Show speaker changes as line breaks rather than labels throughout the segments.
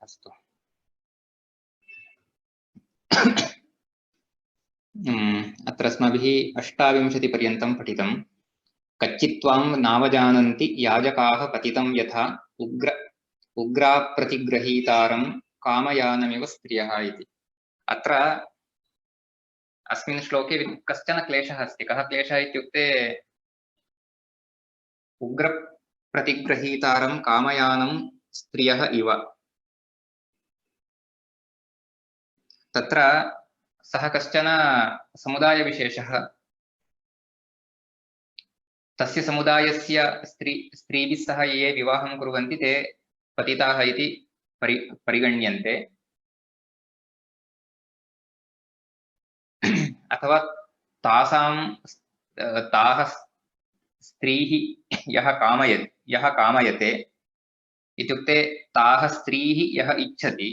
अस्तु। अत्र अस्माभिः 28 पर्यन्तं पठितं। कच्चित्त्वां नावजानन्ति याजकाः पतितं यथा उग्राप्रतिगृहीतारं कामयानमिव स्त्रियः इति। अत्र अस्मिन् श्लोके कश्चन क्लेशः अस्ति। कः क्लेशः इत्युक्ते उग्रप्रतिगृहीतारं कामयानं स्त्रियः इव। तत्र सः कश्चन समुदायविशेषः, तस्य समुदायस्य स्त्रीभिः सह ये विवाहं कुर्वन्ति ते पतिताः इति परिगण्यन्ते, अथवा ताः स्त्रीः यः कामयते इत्युक्ते ताः स्त्रीः यः इच्छति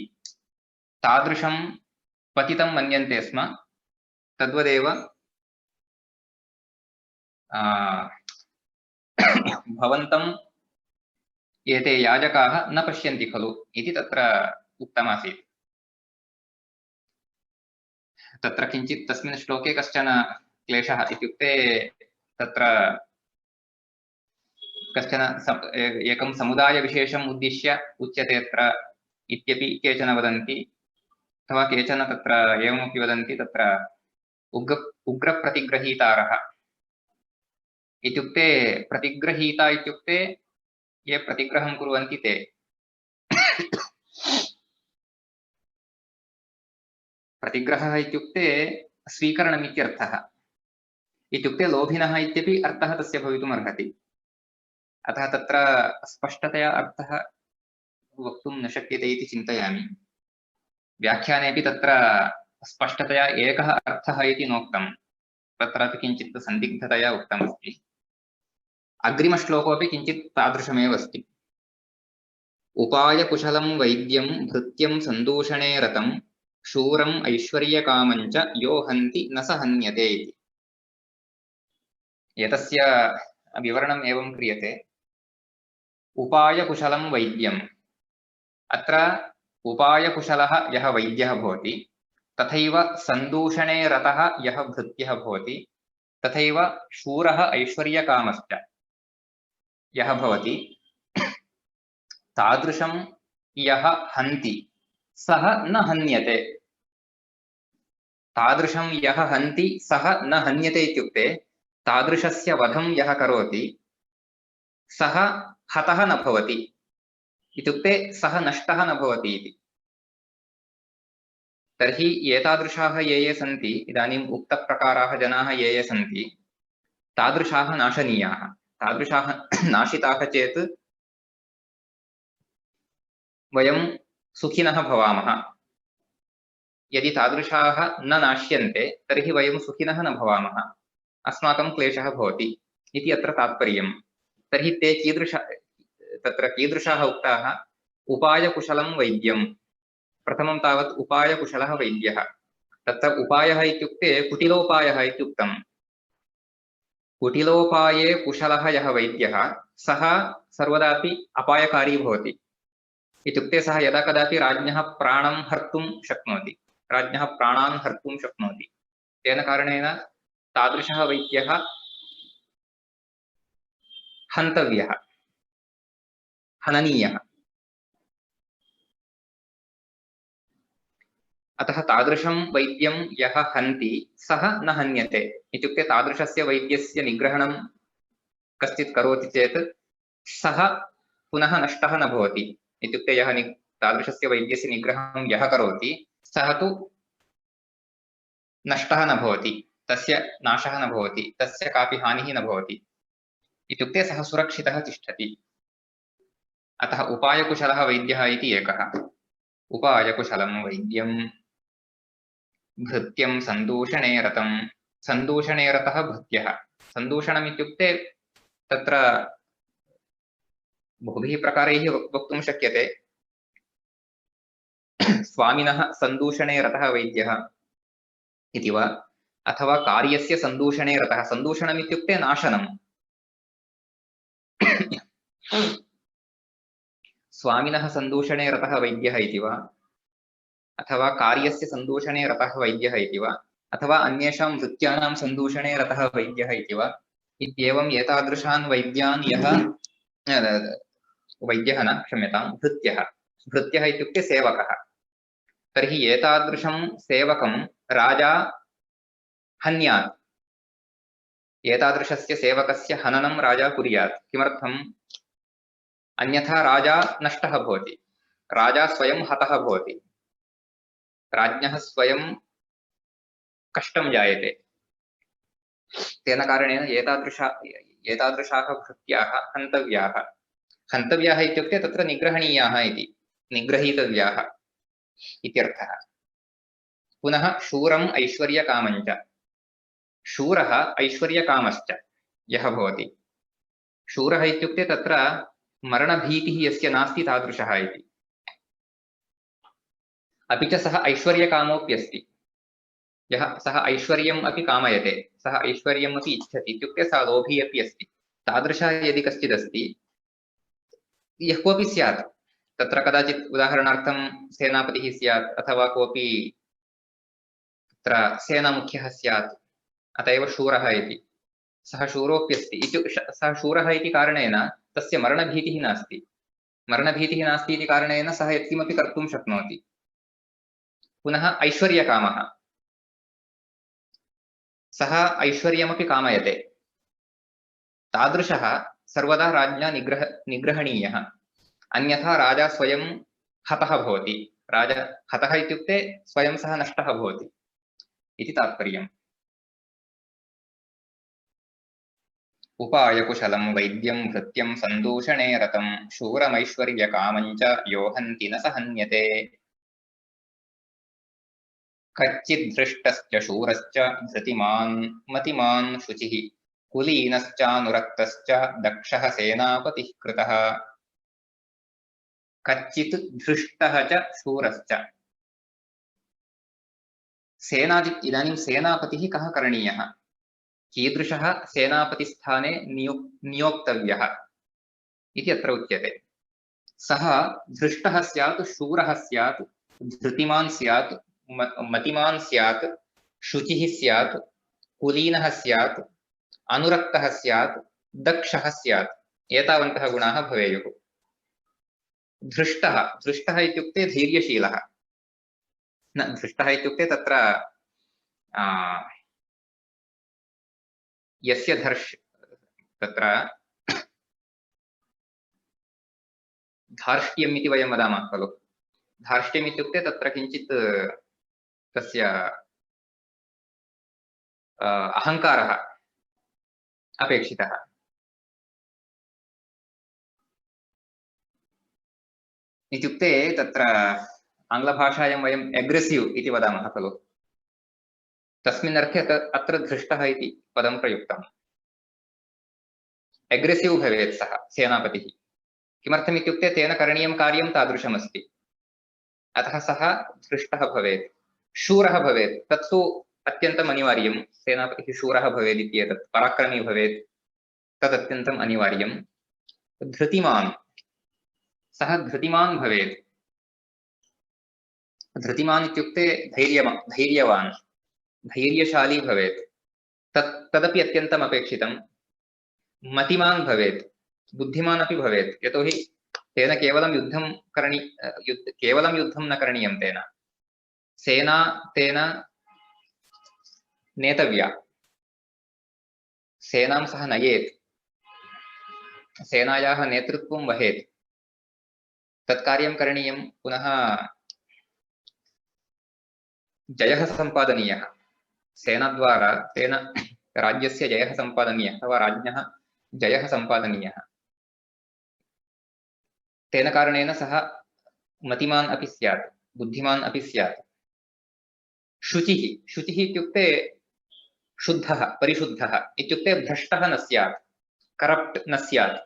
तादृशं पतितं मन्यन्ते स्म। तद्वदेव भवन्तं एते याजकाः न पश्यन्ति खलु इति तत्र उक्तमासीत्। तत्र किञ्चित् तस्मिन् श्लोके कश्चन क्लेशः इत्युक्ते तत्र कश्चन एकं समुदायविशेषम् उद्दिश्य उच्यते अत्र इत्यपि केचन वदन्ति, अथवा केचन तत्र एवमपि वदन्ति तत्र उग्रप्रतिगृहीतारः इत्युक्ते प्रतिगृहीता इत्युक्ते ये प्रतिग्रहं कुर्वन्ति ते। प्रतिग्रहः इत्युक्ते स्वीकरणमित्यर्थः, इत्युक्ते लोभिनः इत्यपि अर्थः तस्य भवितुम् अर्हति। अतः तत्र स्पष्टतया अर्थः वक्तुं न शक्यते इति चिन्तयामि। व्याख्यानेपि तत्र स्पष्टतया एकः अर्थः इति नोक्तं, तत्रापि किञ्चित् सन्दिग्धतया उक्तमस्ति। अग्रिमश्लोकोऽपि किञ्चित् तादृशमेव अस्ति। उपायकुशलं वैद्यं भृत्यं सन्दूषणे रतं शूरम् ऐश्वर्यकामञ्च यो हन्ति न स हन्यते इति। एतस्य विवरणम् एवं क्रियते। उपायकुशलं वैद्यम्, अत्र उपायकुशलः यः वैद्यः भवति, तथैव सन्दूषणे रतः यः भृत्यः भवति, तथैव शूरः ऐश्वर्यकामश्च यः भवति, तादृशं यः हन्ति सः न हन्यते। तादृशं यः हन्ति सः न हन्यते इत्युक्ते तादृशस्य वधं यः करोति सः हतः न भवति, इत्युक्ते सः नष्टः न भवति इति। तर्हि एतादृशाः ये सन्ति, इदानीम् उक्तप्रकाराः जनाः ये सन्ति, तादृशाः नाशनीयाः। तादृशाः नाशिताः चेत् वयं सुखिनः भवामः। यदि तादृशाः न नाश्यन्ते तर्हि वयं सुखिनः न भवामः, अस्माकं क्लेशः भवति इति अत्र तात्पर्यं। तर्हि ते कीदृशाः उक्ताः? उपायकुशलं वैद्यं। प्रथमं तावत् उपायकुशलः वैद्यः। तत्र उपायः इत्युक्ते कुटिलोपायः इत्युक्तं। कुटिलोपाये कुशलः यः वैद्यः सः सर्वदापि अपायकारी भवति। इत्युक्ते सः यदा कदापि राज्ञः प्राणं हर्तुं शक्नोति, राज्ञः प्राणान् हर्तुं शक्नोति। तेन कारणेन तादृशः वैद्यः हन्तव्यः, हननीयः। अतः तादृशं वैद्यं यः हन्ति सः न हन्यते, इत्युक्ते तादृशस्य वैद्यस्य निग्रहणं कश्चित् करोति चेत् सः पुनः नष्टः न भवति। इत्युक्ते यः तादृशस्य वैद्यस्य निग्रहं यः करोति सः तु नष्टः न भवति, तस्य नाशः न भवति, तस्य कापि हानिः न भवति, इत्युक्ते सः सुरक्षितः तिष्ठति। अतः उपायकुशलः वैद्यः इति एकः। उपायकुशलं वैद्यं भृत्यं सन्दूषणे रतं। सन्दूषणे रतः भृत्यः। सन्दूषणम् इत्युक्ते तत्र बहुभिः प्रकारैः वक्तुं शक्यते। स्वामिनः सन्दूषणे रतः वैद्यः इति वा, अथवा कार्यस्य सन्दूषणे रतः। सन्दूषणम् इत्युक्ते नाशनं। स्वामिनः सन्दूषणे रतः वैद्यः इति वा अथवा कार्यस्य सन्दूषणे रतः वैद्यः इति वा अथवा अन्येषां भृत्यानां सन्दूषणे रतः वैद्यः इति वा इत्येवम् एतादृशान् वैद्यान् यः वैद्यः न क्षम्यतां भृत्यः इत्युक्ते सेवकः तर्हि एतादृशं सेवकं राजा हन्यात् एतादृशस्य सेवकस्य हननं राजा कुर्यात् किमर्थम् अन्यथा राजा नष्टः भवति राजा स्वयं हतः भवति राज्ञः स्वयं कष्टं जायते तेन कारणेन एतादृशाः भृत्याः हन्तव्याः इत्युक्ते तत्र निग्रहणीयाः इति निग्रहीतव्याः इत्यर्थः पुनः शूरम् ऐश्वर्यकामञ्च शूरः ऐश्वर्यकामश्च यः भवति शूरः इत्युक्ते तत्र मरणभीतिः यस्य नास्ति तादृशः इति अपि च सः ऐश्वर्यकामोऽप्यस्ति यः सः ऐश्वर्यम् अपि कामयते सः ऐश्वर्यम् अपि इच्छति इत्युक्ते सः लोभी अपि अस्ति तादृशः यदि कश्चिदस्ति यः कोऽपि स्यात् तत्र कदाचित् उदाहरणार्थं सेनापतिः स्यात् अथवा कोऽपि तत्र सेनामुख्यः स्यात् अत एव शूरः इति सः शूरोऽप्यस्ति सः शूरः इति कारणेन तस्य मरणभीतिः नास्ति इति कारणेन सः यत्किमपि कर्तुं शक्नोति पुनः ऐश्वर्यकामः सः ऐश्वर्यमपि कामयते तादृशः सर्वदा राज्ञा निग्रहणीयः अन्यथा राजा स्वयं हतः भवति राजा हतः इत्युक्ते स्वयं सः नष्टः भवति इति तात्पर्यम् उपायकुशलं वैद्यं भृत्यं सन्दूषणे रतं शूरमैश्वर्यकामञ्च यो हन्ति न स हन्यते कच्चिद्धृष्टश्च शूरश्च धृतिमान् मतिमान् शुचिः कुलीनश्चानुरक्तश्च दक्षः सेनापतिः कृतः कच्चित् धृष्टः च शूरश्च इदानीं सेनापतिः कः करणीयः कीदृशः सेनापतिस्थाने नियोक्तव्यः इति अत्र उच्यते सः धृष्टः स्यात् शूरः स्यात् धृतिमान् स्यात् मतिमान् स्यात् शुचिः स्यात् कुलीनः स्यात् अनुरक्तः स्यात् दक्षः स्यात् एतावन्तः गुणाः भवेयुः धृष्टः इत्युक्ते धैर्यशीलः न धृष्टः इत्युक्ते तत्र यस्य तत्र धार्ष्ट्यम् इति वयं वदामः खलु धार्ष्ट्यम् इत्युक्ते तत्र किञ्चित् तस्य अहङ्कारः अपेक्षितः इत्युक्ते तत्र आङ्ग्लभाषायां वयम् एग्रेसिव् इति वदामः खलु तस्मिन् अर्थे अत्र धृष्टः इति पदं प्रयुक्तम् एग्रेसिव् भवेत् सः सेनापतिः किमर्थम् इत्युक्ते तेन करणीयं कार्यं तादृशमस्ति अतः सः धृष्टः भवेत् शूरः भवेत् तत्तु अत्यन्तम् अनिवार्यं सेनापतिः शूरः भवेत् इत्येतत् पराक्रमी भवेत् तदत्यन्तम् अनिवार्यं धृतिमान् सः धृतिमान् भवेत् धृतिमान् इत्युक्ते धैर्यवान् धैर्यशाली भवेत् तदपि अत्यन्तम् अपेक्षितं मतिमान् भवेत् बुद्धिमान् अपि भवेत् यतोहि तेन केवलं युद्धं न करणीयं तेन सेना तेन नेतव्या सेनां सः नयेत् सेनायाः नेतृत्वं वहेत् तत्कार्यं करणीयं पुनः जयः सम्पादनीयः सेनाद्वारा तेन राज्यस्य जयः सम्पादनीयः अथवा राज्ञः जयः सम्पादनीयः तेन कारणेन सः मतिमान् अपि स्यात् बुद्धिमान् अपि स्यात् शुचिः इत्युक्ते शुद्धः परिशुद्धः इत्युक्ते भ्रष्टः न स्यात् करप्ट् न स्यात्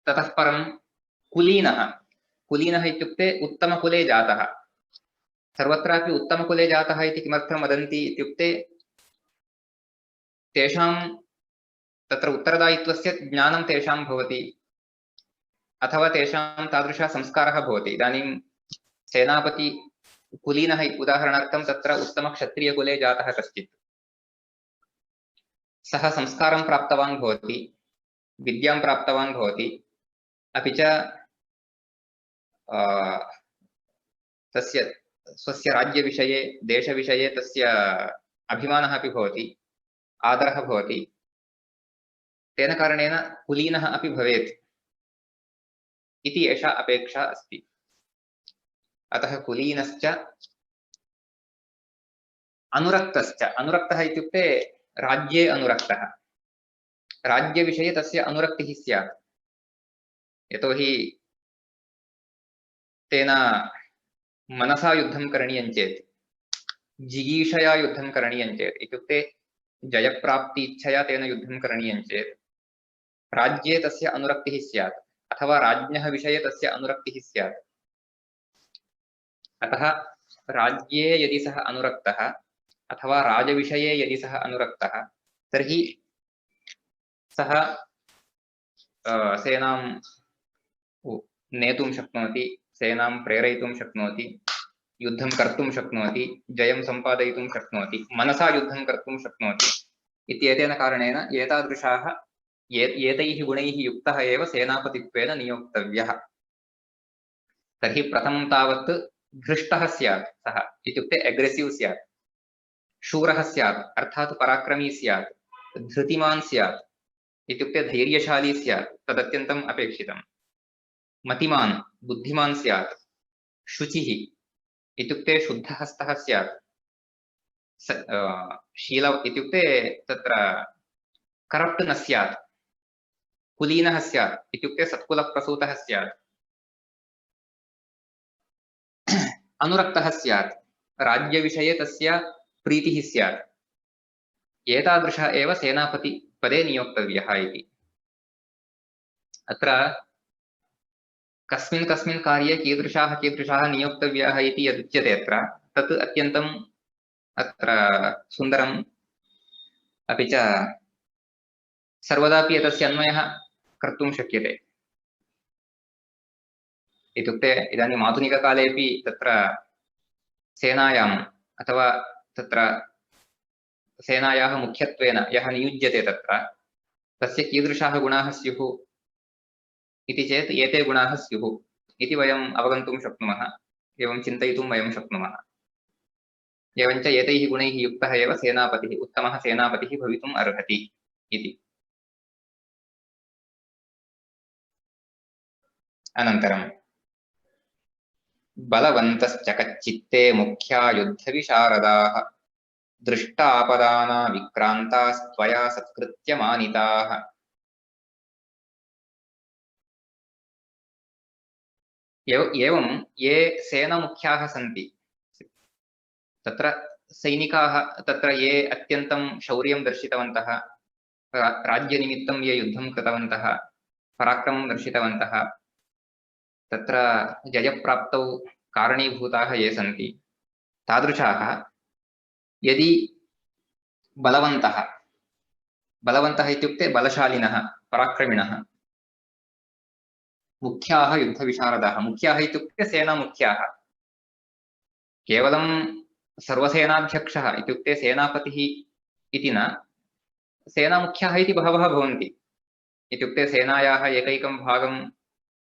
ततः परं कुलीनः इत्युक्ते उत्तमकुले जातः सर्वत्रापि उत्तमकुले जातः इति किमर्थं वदन्ति इत्युक्ते तेषां तत्र उत्तरदायित्वस्य ज्ञानं तेषां भवति अथवा तेषां तादृशः संस्कारः भवति। इदानीं सेनापति कुलीनः उदाहरणार्थं तत्र उत्तमक्षत्रियकुले जातः कश्चित्, सः संस्कारं प्राप्तवान् भवति, विद्यां प्राप्तवान् भवति, अपि च तस्य स्वस्य राज्यविषये देशविषये तस्य अभिमानः अपि भवति, आदरः भवति, तेन कारणेन कुलीनः अपि भवेत् इति एषा अपेक्षा अस्ति। अतः कुलीनश्च अनुरक्तश्च, अनुरक्तः इत्युक्ते राज्ये अनुरक्तः, राज्यविषये तस्य अनुरक्तिः स्यात्। यतोहि तेन मनसा युद्धं करणीयं चेत्, जिगीषया युद्धं करणीयं चेत्, इत्युक्ते जयप्राप्ति इच्छया तेन युद्धं करणीयं चेत् राज्ये तस्य अनुरक्तिः स्यात् अथवा राज्ञः विषये तस्य अनुरक्तिः स्यात्। अतः राज्ये यदि सः अनुरक्तः अथवा राजविषये यदि सः अनुरक्तः तर्हि सः सेनां नेतुं शक्नोति, सेनां प्रेरयितुं शक्नोति, युद्धं कर्तुं शक्नोति, जयं सम्पादयितुं शक्नोति, मनसा युद्धं कर्तुं शक्नोति। इत्येतेन कारणेन एतादृशाः एतैः गुणैः युक्तः एव सेनापतित्वेन नियोक्तव्यः। तर्हि प्रथमं तावत् धृष्टः स्यात् सः, इत्युक्ते एग्रेसिव् स्यात्, शूरः स्यात् अर्थात् पराक्रमी स्यात्, धृतिमान् स्यात् इत्युक्ते धैर्यशाली स्यात्, तदत्यन्तम् अपेक्षितम्। मतिमान् बुद्धिमान् स्यात्, शुचिः इत्युक्ते शुद्धहस्तः स्यात्, शील इत्युक्ते तत्र करप्ट् न स्यात्, कुलीनः स्यात् इत्युक्ते सत्कुलप्रसूतः स्यात्, अनुरक्तः स्यात्, राज्यविषये तस्य प्रीतिः स्यात्। एतादृशः एव सेनापति पदे नियोक्तव्यः इति। अत्र कस्मिन् कस्मिन् कार्ये कीदृशाः नियोक्तव्याः इति यदुच्यते अत्र तत् अत्यन्तम् अत्र सुन्दरम्, अपि च सर्वदापि एतस्य अन्वयः कर्तुं शक्यते। इत्युक्ते इदानीम् आधुनिककालेपि तत्र सेनायाम् अथवा तत्र सेनायाः मुख्यत्वेन यः नियुज्यते तत्र तस्य कीदृशाः गुणाः स्युः इति चेत् एते गुणाः स्युः इति वयम् अवगन्तुं शक्नुमः, एवं चिन्तयितुं वयं शक्नुमः। एवञ्च एतैः गुणैः युक्तः एव सेनापतिः, उत्तमः सेनापतिः भवितुम् अर्हति इति। अनन्तरं बलवन्तश्च कच्चित्ते मुख्या युद्धविशारदाः दृष्टापदाना विक्रान्तास्त्वया सत्कृत्य मानिताः। एवं ये सेनामुख्याः सन्ति तत्र सैनिकाः तत्र ये अत्यन्तं शौर्यं दर्शितवन्तः, राज्यनिमित्तं ये युद्धं कृतवन्तः, पराक्रमं दर्शितवन्तः, तत्र जयप्राप्तौ कारणीभूताः ये सन्ति तादृशाः यदि बलवन्तः, बलवन्तः इत्युक्ते बलशालिनः पराक्रमिणः, मुख्याः युद्धविशारदाः, मुख्याः इत्युक्ते सेनामुख्याः, केवलं सर्वसेनाध्यक्षः इत्युक्ते सेनापतिः इति न, सेनामुख्याः इति बहवः भवन्ति। इत्युक्ते सेनायाः एकैकं भागं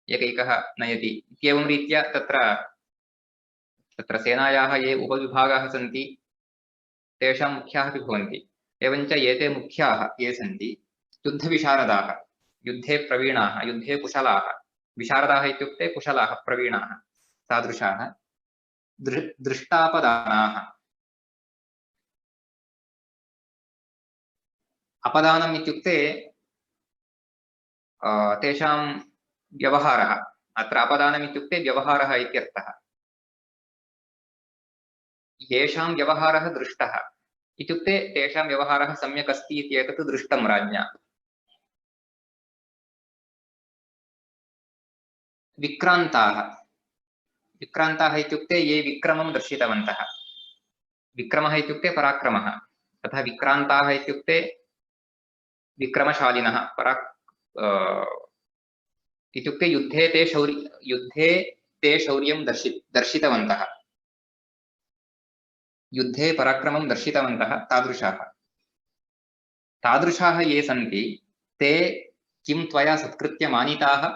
एकैकः नयति इत्येवं रीत्या तत्र सेनायाः ये उपविभागाः सन्ति तेषां मुख्याः अपि भवन्ति। एवञ्च एते मुख्याः ये सन्ति युद्धविशारदाः, युद्धे प्रवीणाः, युद्धे कुशलाः, विशारदाः इत्युक्ते कुशलाः प्रवीणाः, तादृशाः दृष्टापदानाः। अपदानम् इत्युक्ते तेषां व्यवहारः, अत्र अपदानम् इत्युक्ते व्यवहारः इत्यर्थः। येषां व्यवहारः दृष्टः इत्युक्ते तेषां व्यवहारः सम्यक् अस्ति इत्येतत् दृष्टं राज्ञा। विक्रान्ताः, विक्रान्ताः इत्युक्ते ये विक्रमं दर्शितवन्तः, विक्रमः इत्युक्ते पराक्रमः, तथा विक्रान्ताः इत्युक्ते विक्रमशालिनः इत्युक्ते युद्धे ते शौर्यं दर्शितवन्तः, युद्धे पराक्रमं दर्शितवन्तः तादृशाः ये सन्ति ते किं त्वया सत्कृत्य मानिताः,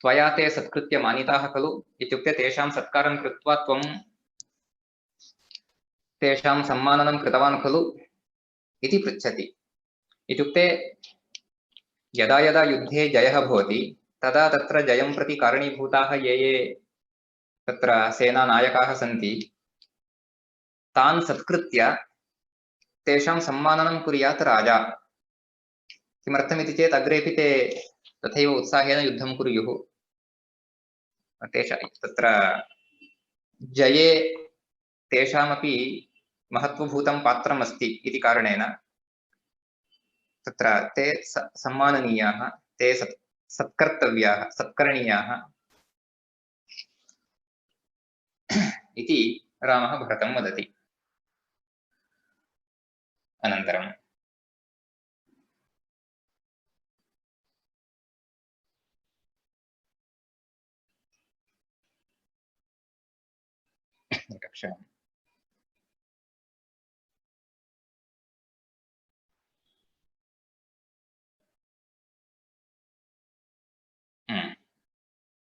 त्वया ते सत्कृत्य मानिताः खलु इत्युक्ते तेषां सत्कारं कृत्वा त्वं तेषां सम्माननं कृतवान् खलु इति पृच्छति। इत्युक्ते यदा यदा युद्धे जयः भवति तदा तत्र जयं प्रति कारणीभूताः ये ये तत्र सेनानायकाः सन्ति तान् सत्कृत्य तेषां सम्माननं कुर्यात् राजा। किमर्थमिति चेत् अग्रेपि ते तथैव उत्साहेन युद्धं कुर्युः। तत्र जये तेषामपि महत्वभूतं पात्रम् अस्ति इति कारणेन तत्र ते सम्माननीयाः, ते सत्कर्तव्याः, सत्करणीयाः इति रामः भरतं वदति। अनन्तरं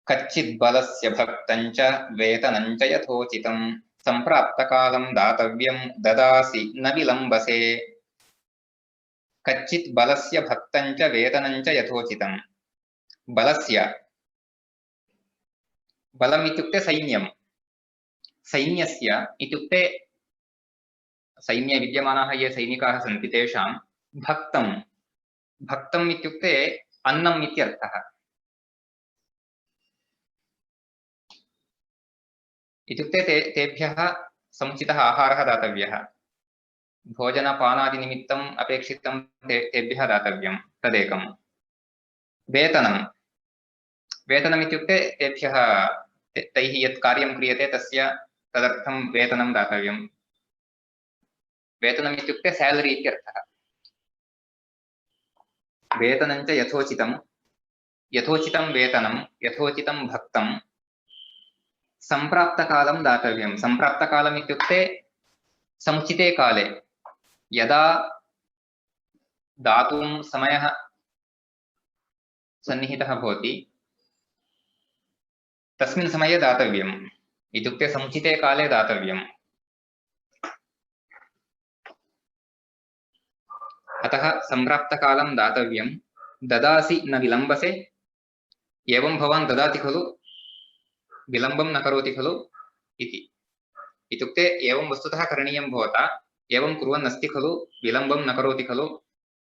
कच्चित् बलस्य भक्तं च वेतनं च यथोचितं संप्राप्तकालं दातव्यं ददासि न विलम्बसे। कच्चित् बलस्य भक्तं च वेतनं च यथोचितं। बलस्य बलम् इत्युक्ते सैन्यं, सैन्यस्य इत्युक्ते सैन्ये विद्यमानाः ये सैनिकाः सन्ति तेषां भक्तम् इत्युक्ते अन्नम् इत्यर्थः। इत्युक्ते तेभ्यः समुचितः आहारः दातव्यः, भोजनपानादिनिमित्तम् अपेक्षितं तेभ्यः दातव्यं, तदेकं। वेतनम् इत्युक्ते तेभ्यः तैः यत् कार्यं क्रियते तदर्थं वेतनं दातव्यं। वेतनम् इत्युक्ते सैलरी इत्यर्थः। वेतनं च यथोचितं वेतनं यथोचितं भक्तं संप्राप्तकालं दातव्यं। संप्राप्तकालम् इत्युक्ते समुचिते काले, यदा दातुं समयः सन्निहितः भवति तस्मिन् समये दातव्यम्, इत्युक्ते समुचिते काले दातव्यम्। अतः संप्राप्तकालं दातव्यं, ददासि न विलम्बसे। एवं भवान् ददाति खलु, विलम्बं न करोति खलु इति। इत्युक्ते एवं वस्तुतः करणीयं भवता, एवं कुर्वन् अस्ति खलु, विलम्बं न करोति खलु,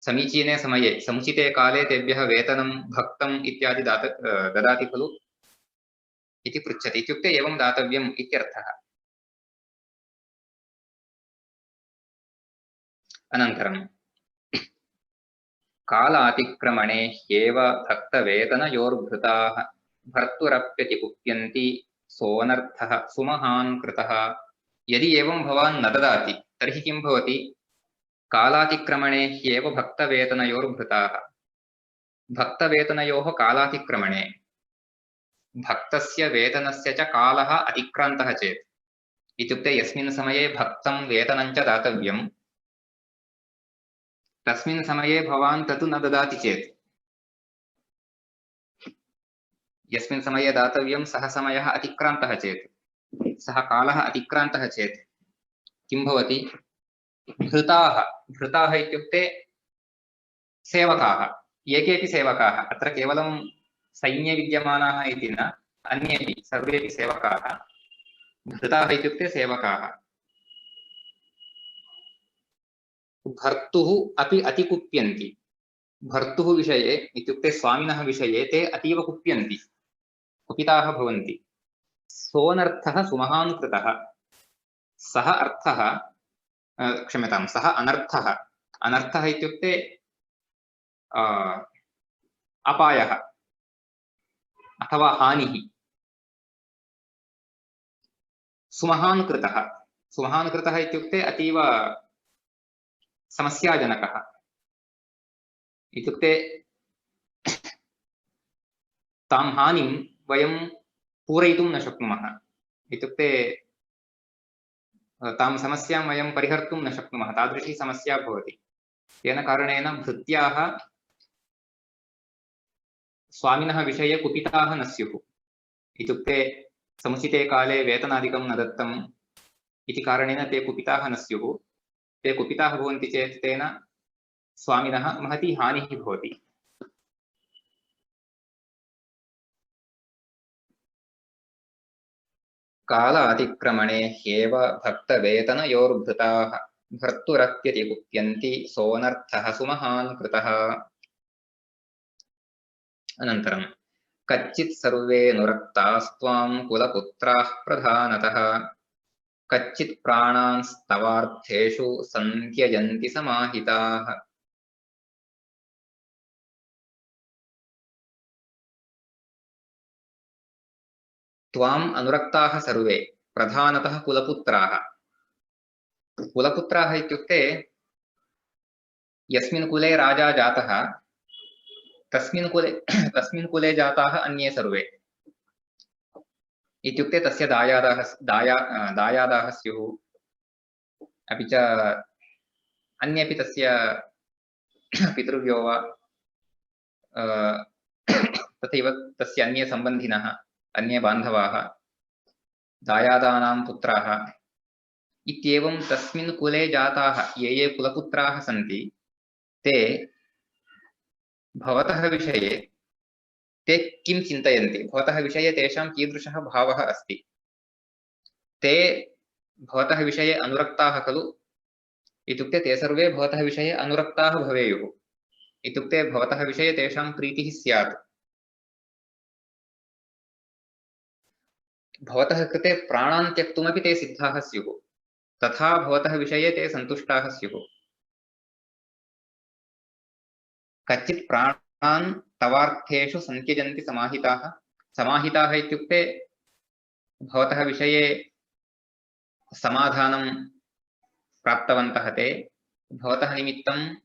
समीचीने समये समुचिते काले तेभ्यः वेतनं भक्तम् इत्यादि ददाति खलु इति पृच्छति। इत्युक्ते एवं दातव्यम् इत्यर्थः। अनन्तरं कालातिक्रमणे ह्येव भक्तवेतनयोर्भृताः भर्तुरप्यतिकुप्यन्ति सोऽनर्थः सुमहान् कृतः। यदि एवं भवान् न ददाति तर्हि किं भवति? कालातिक्रमणे ह्येव भक्तवेतनयोर्भृताः। भक्तवेतनयोः कालातिक्रमणे, भक्तस्य वेतनस्य च कालः अतिक्रान्तः चेत्, इत्युक्ते यस्मिन् समये भक्तं वेतनं च दातव्यं तस्मिन् समये भवान् तत् न ददाति चेत्, यस्मिन् समये दातव्यं सः समयः अतिक्रान्तः चेत्, सः कालः अतिक्रान्तः चेत् किं भवति? भृताः इत्युक्ते सेवकाः, ये केपि सेवकाः, अत्र केवलं सैन्ये विद्यमानाः इति न, अन्येपि सर्वेपि सेवकाः। भृताः इत्युक्ते सेवकाः। भर्तुः अपि अतिकुप्यन्ति। भर्तुः विषये इत्युक्ते स्वामिनः विषये ते अतीव कुप्यन्ति, कुपिताः भवन्ति। सोऽनर्थः सुमहान् कृतः। सः अर्थः, क्षम्यतां, सः अनर्थः। अनर्थः इत्युक्ते अपायः अथवा हानिः। सुमहान् कृतः, सुमहान् कृतः इत्युक्ते अतीव समस्याजनकः। इत्युक्ते तां हानिं वयं पूरयितुं न शक्नुमः। इत्युक्ते तां समस्यां वयं परिहर्तुं न शक्नुमः, तादृशी समस्या भवति। तेन कारणेन भृत्याः स्वामिनः विषये कुपिताः न स्युः। इत्युक्ते समुचिते काले वेतनादिकं न दत्तम् इति कारणेन ते कुपिताः न स्युः। ते कुपिताः भवन्ति चेत् तेन स्वामिनः महती हानिः भवति। कालातिक्रमणे ह्येव भक्तवेतनयोर्भृताः भर्तुरत्यतिकुप्यन्ति सोऽनर्थः सुमहान् कृतः। अनन्तरं कच्चित् सर्वे नुरक्तास्त्वां कुलपुत्राः प्रधानतः कच्चित् प्राणांस्तवार्थेषु सन्त्यजन्ति समाहिताः। त्वाम् अनुरक्ताः सर्वे प्रधानतः कुलपुत्राः। कुलपुत्राः इत्युक्ते यस्मिन् कुले राजा जातः तस्मिन् कुले जाताः अन्ये सर्वे। इत्युक्ते तस्य दायादाः स्युः, अपि च अन्येपि तस्य पितृव्यो वा तथैव तस्य अन्ये सम्बन्धिनः अन्ये बान्धवाः दायादानां पुत्राः इत्येवं तस्मिन् कुले जाताः ये कुलपुत्राः सन्ति ते भवतः विषये ते किं चिन्तयन्ति, भवतः विषये तेषां कीदृशः भावः अस्ति, ते भवतः विषये अनुरक्ताः खलु। इत्युक्ते ते सर्वे भवतः विषये अनुरक्ताः भवेयुः। इत्युक्ते भवतः विषये तेषां प्रीतिः स्यात्। भवतः कृते प्राणान् त्यक्तुमपि ते सिद्धाः स्युः, तथा भवतः विषये ते सन्तुष्टाः स्युः। कच्चित् प्राणान् तवार्थेषु सन्त्यजन्ति समाहिताः। समाहिताः इत्युक्ते भवतः विषये समाधानं प्राप्तवन्तः ते भवतः निमित्तं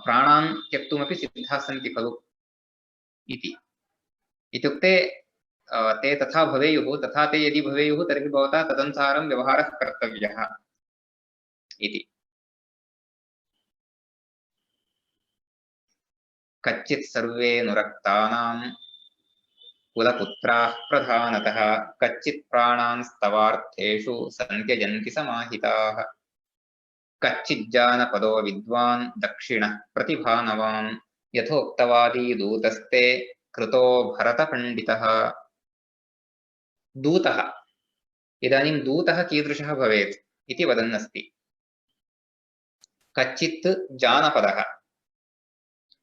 प्राणान् त्यक्तुमपि सिद्धाः सन्ति खलु इति। इत्युक्ते ते तथा भवेयुः, तथा ते यदि भवेयुः तर्हि भवता तदनुसारं व्यवहारः कर्तव्यः इति। कच्चित् सर्वे नुरक्तानां कुलपुत्राः प्रधानतः कच्चित् प्राणांस्तवार्थेषु सन्त्यजन्ति समाहिताः कच्चिज्जानपदो विद्वान् दक्षिणः प्रतिभानवान् यथोक्तवादी दूतस्ते कृतो भरतपण्डितः। दूतः, इदानीं दूतः कीदृशः भवेत् इति वदन्नस्ति। कच्चित् जानपदः,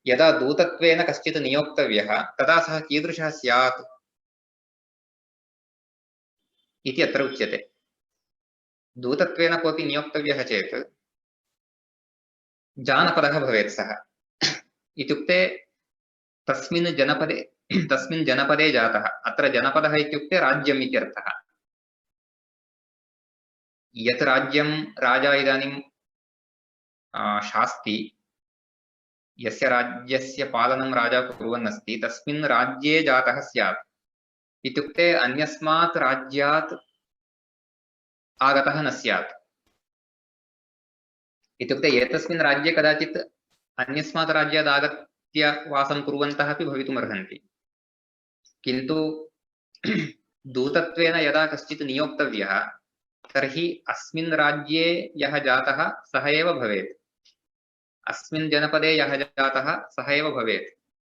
यदा दूतत्वेन कश्चित् नियोक्तव्यः तदा सः कीदृशः स्यात् इति अत्र उच्यते। दूतत्वेन कोऽपि नियोक्तव्यः चेत् जानपदः भवेत् सः। इत्युक्ते तस्मिन् जनपदे जातः। अत्र जनपदः इत्युक्ते राज्यम् इत्यर्थः। यत् राज्यं राजा इदानीं शास्ति, यस्य राज्यस्य पालनं राजा कुर्वन् अस्ति तस्मिन् राज्ये जातः स्यात्। इत्युक्ते अन्यस्मात् राज्यात् आगतः न स्यात्। इत्युक्ते एतस्मिन् राज्ये कदाचित् अन्यस्मात् राज्यात् आगत्य वासं कुर्वन्तः अपि भवितुमर्हन्ति, किन्तु दूतत्वेन यदा कश्चित् नियोक्तव्यः तर्हि अस्मिन् राज्ये यः जातः सः एव भवेत्, अस्मिन् जनपदे यः जातः सः एव भवेत्।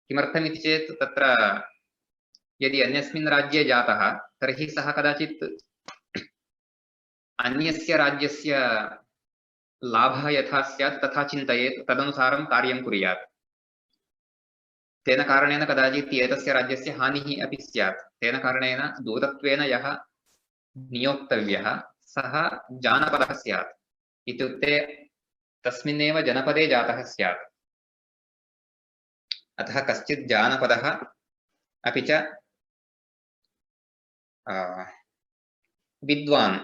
किमर्थमिति चेत् तत्र यदि अन्यस्मिन् राज्ये जातः तर्हि सः कदाचित् अन्यस्य राज्यस्य लाभः यथा स्यात् तथा चिन्तयेत्, तदनुसारं कार्यं कुर्यात्। तेन कारणेन कदाचित् एतस्य राज्यस्य हानिः अपि स्यात्। तेन कारणेन दूतत्वेन यः नियोक्तव्यः सः जानपदः स्यात्। इत्युक्ते तस्मिन्नेव जनपदे जातः स्यात्। अतः कश्चित् जानपदः अपि च विद्वान्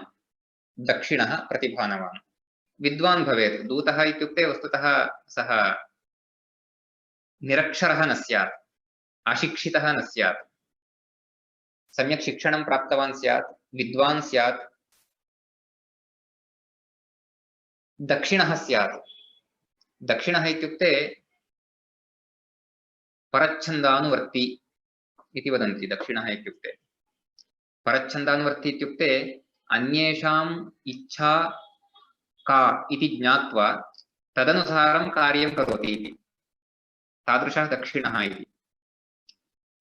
दक्षिणः प्रतिभानवान्। विद्वान् भवेत्। दूतः इत्युक्ते वस्तुतः सः निरक्षरः न स्यात्, अशिक्षितः न स्यात्, सम्यक् शिक्षणं प्राप्तवान् स्यात्, विद्वान् स्यात्, दक्षिणः स्यात्। दक्षिणः इत्युक्ते परच्छन्दानुवर्ती इति वदन्ति। दक्षिणः इत्युक्ते परच्छन्दानुवर्ती इत्युक्ते अन्येषाम् इच्छा का इति ज्ञात्वा तदनुसारं कार्यं करोति इति, तादृशः दक्षिणः इति।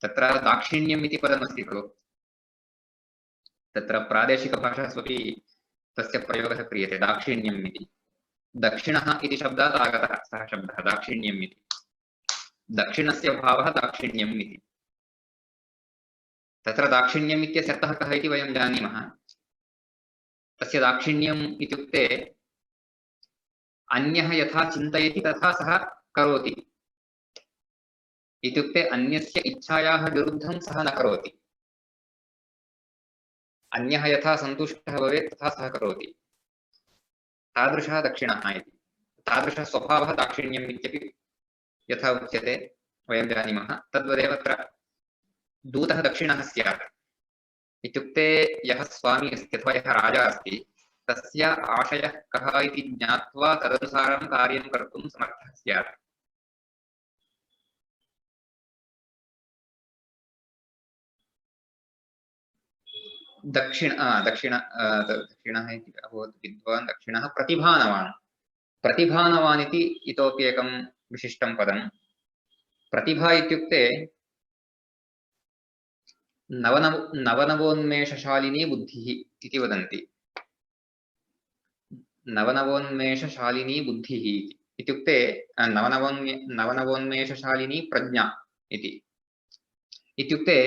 तत्र दाक्षिण्यम् इति पदमस्ति खलु, तत्र प्रादेशिकभाषास्वपि तस्य प्रयोगः क्रियते, दाक्षिण्यम् इति। दक्षिणः इति शब्दात् आगतः सः शब्दः दाक्षिण्यम् इति। दक्षिणस्य भावः दाक्षिण्यम् इति। तत्र दाक्षिण्यम् इत्यस्य अर्थः कः इति वयं जानीमः। तस्य दाक्षिण्यम् इत्युक्ते अन्यः यथा चिन्तयति तथा सः करोति इत्युक्ते अन्यस्य इच्छायाः विरुद्धं सः न करोति। अन्यः यथा सन्तुष्टः भवेत् तथा सः करोति, तादृशः दक्षिणः इति। तादृशः स्वभावः दाक्षिण्यम् इत्यपि यथा उच्यते वयं जानीमः। तद्वदेव अत्र दूतः दक्षिणः स्यात् इत्युक्ते यः स्वामी अस्ति अथवा यः राजा अस्ति तस्य आशयः कः इति ज्ञात्वा तदनुसारं कार्यं कर्तुं समर्थः स्यात्। दक्षिणः इति अभवत् विद्वान्। दक्षिणः प्रतिभानवान्। प्रतिभानवान् इति इतोपि एकं विशिष्टं पदं। प्रतिभा इत्युक्ते नवनवोन्मेषशालिनी बुद्धिः इति वदन्ति। नवनवोन्मेषशालिनी बुद्धिः इत्युक्ते नवनवोन्मेषशालिनी प्रज्ञा इति। इत्युक्ते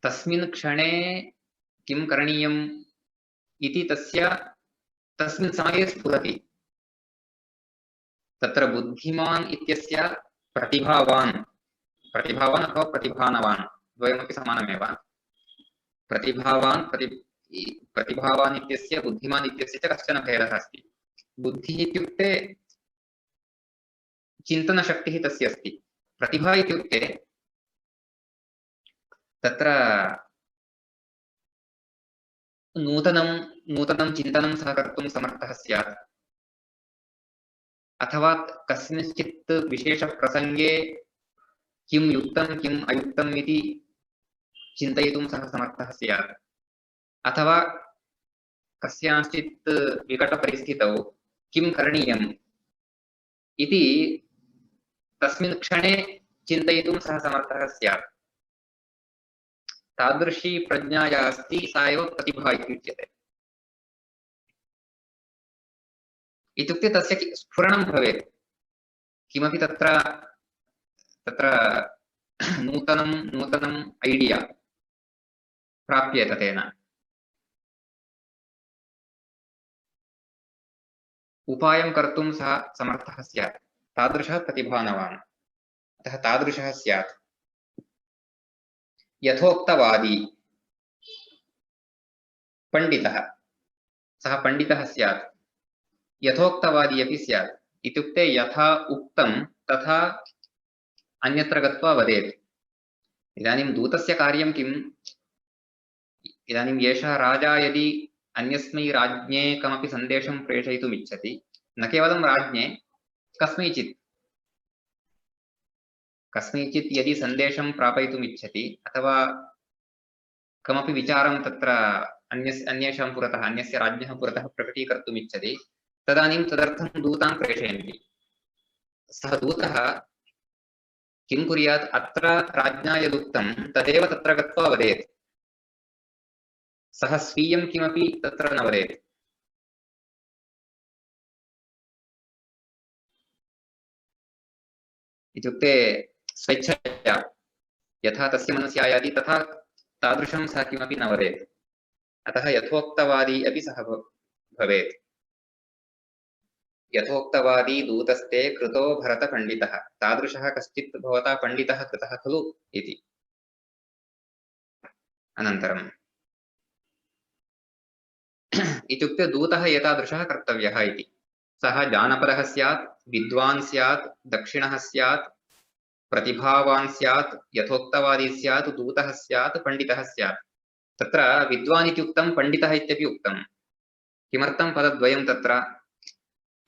तस्मिन् क्षणे किं करणीयम् इति तस्मिन् समये स्फुरति। तत्र बुद्धिमान् इत्यस्य प्रतिभावान् अथवा प्रतिभानवान् द्वयमपि समानमेव। प्रतिभावान् इत्यस्य बुद्धिमान् इत्यस्य च कश्चन भेदः अस्ति। बुद्धिः इत्युक्ते चिन्तनशक्तिः तस्य अस्ति। प्रतिभा इत्युक्ते तत्र नूतनं चिन्तनं सः कर्तुं समर्थः स्यात्, अथवा कस्मिंश्चित् विशेषप्रसङ्गे किं युक्तं किम् अयुक्तम् इति चिन्तयितुं सः समर्थः स्यात्, अथवा कस्याञ्चित् विकटपरिस्थितौ किं करणीयम् इति तस्मिन् क्षणे चिन्तयितुं सः समर्थः स्यात्। तादृशी प्रज्ञा या अस्ति सा एव प्रतिभा इत्युच्यते। इत्युक्ते तस्य स्फुरणं भवेत्, किमपि तत्र नूतनं ऐडिया प्राप्येत तेन। उपायं कर्तुं सः समर्थः स्यात्, तादृशः प्रतिभानवान्। अतः तादृशः स्यात्। यथोक्तवादी पंडितः, सः पंडितः स्यात्। यथोक्तवादी अपि स्यात्। इत्युक्ते यथा उक्तं तथा अन्यत्र गत्वा वदेत्। इदानीं दूतस्य कार्यं किम्? इदानीं एषः राजा यदि अन्यस्मै राज्ञे कमपि सन्देशं प्रेषयितुम् इच्छति, न केवलं राज्ञे, कस्मैचित् यदि सन्देशं प्रापयितुम् इच्छति अथवा कमपि विचारं तत्र अन्येषां पुरतः, अन्यस्य राज्ञः पुरतः प्रकटीकर्तुम् इच्छति, तदानीं तदर्थं दूतान् प्रेषयन्ति। सः दूतः किं कुर्यात्? अत्र राज्ञा यदुक्तं तदेव तत्र गत्वा वदेत्। सः स्वीयं किमपि तत्र न वदेत्। इत्युक्ते स्वेच्छया यथा तस्य मनसि आयाति तथा तादृशं सः किमपि न वदेत्। अतः यथोक्तवादी अपि सः भवेत्। यथोक्तवादी दूतस्ते कृतो भरतपण्डितः, तादृशः कश्चित् भवता पण्डितः कृतः खलु इति। अनन्तरम् इत्युक्ते दूतः एतादृशः कर्तव्यः इति। सः जानपदः स्यात्, विद्वान् स्यात्, दक्षिणः स्यात्, प्रतिभावान् स्यात्, यथोक्तवादी स्यात्, दूतः स्यात्, पण्डितः स्यात्। तत्र विद्वान् इत्युक्तं पण्डितः इत्यपि उक्तं। किमर्थं पदद्वयं तत्र?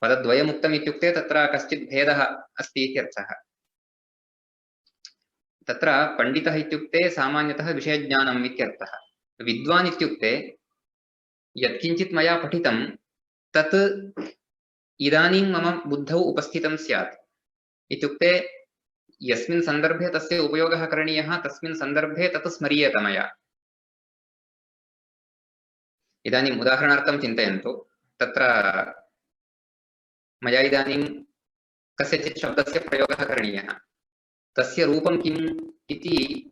पदद्वयम् उक्तम् इत्युक्ते तत्र कश्चित् भेदः अस्ति इत्यर्थः। तत्र पण्डितः इत्युक्ते सामान्यतः विषयज्ञानम् इत्यर्थः। विद्वान् इत्युक्ते यत्किञ्चित् मया पठितं तत् इदानीं मम बुद्धौ उपस्थितं स्यात् इत्युक्ते यस्मिन् सन्दर्भे तस्य उपयोगः करणीयः तस्मिन् सन्दर्भे तत् स्मर्येत मया। इदानीम् उदाहरणार्थं चिन्तयन्तु, तत्र मया इदानीं कस्यचित् शब्दस्य प्रयोगः करणीयः, तस्य रूपं किम् इति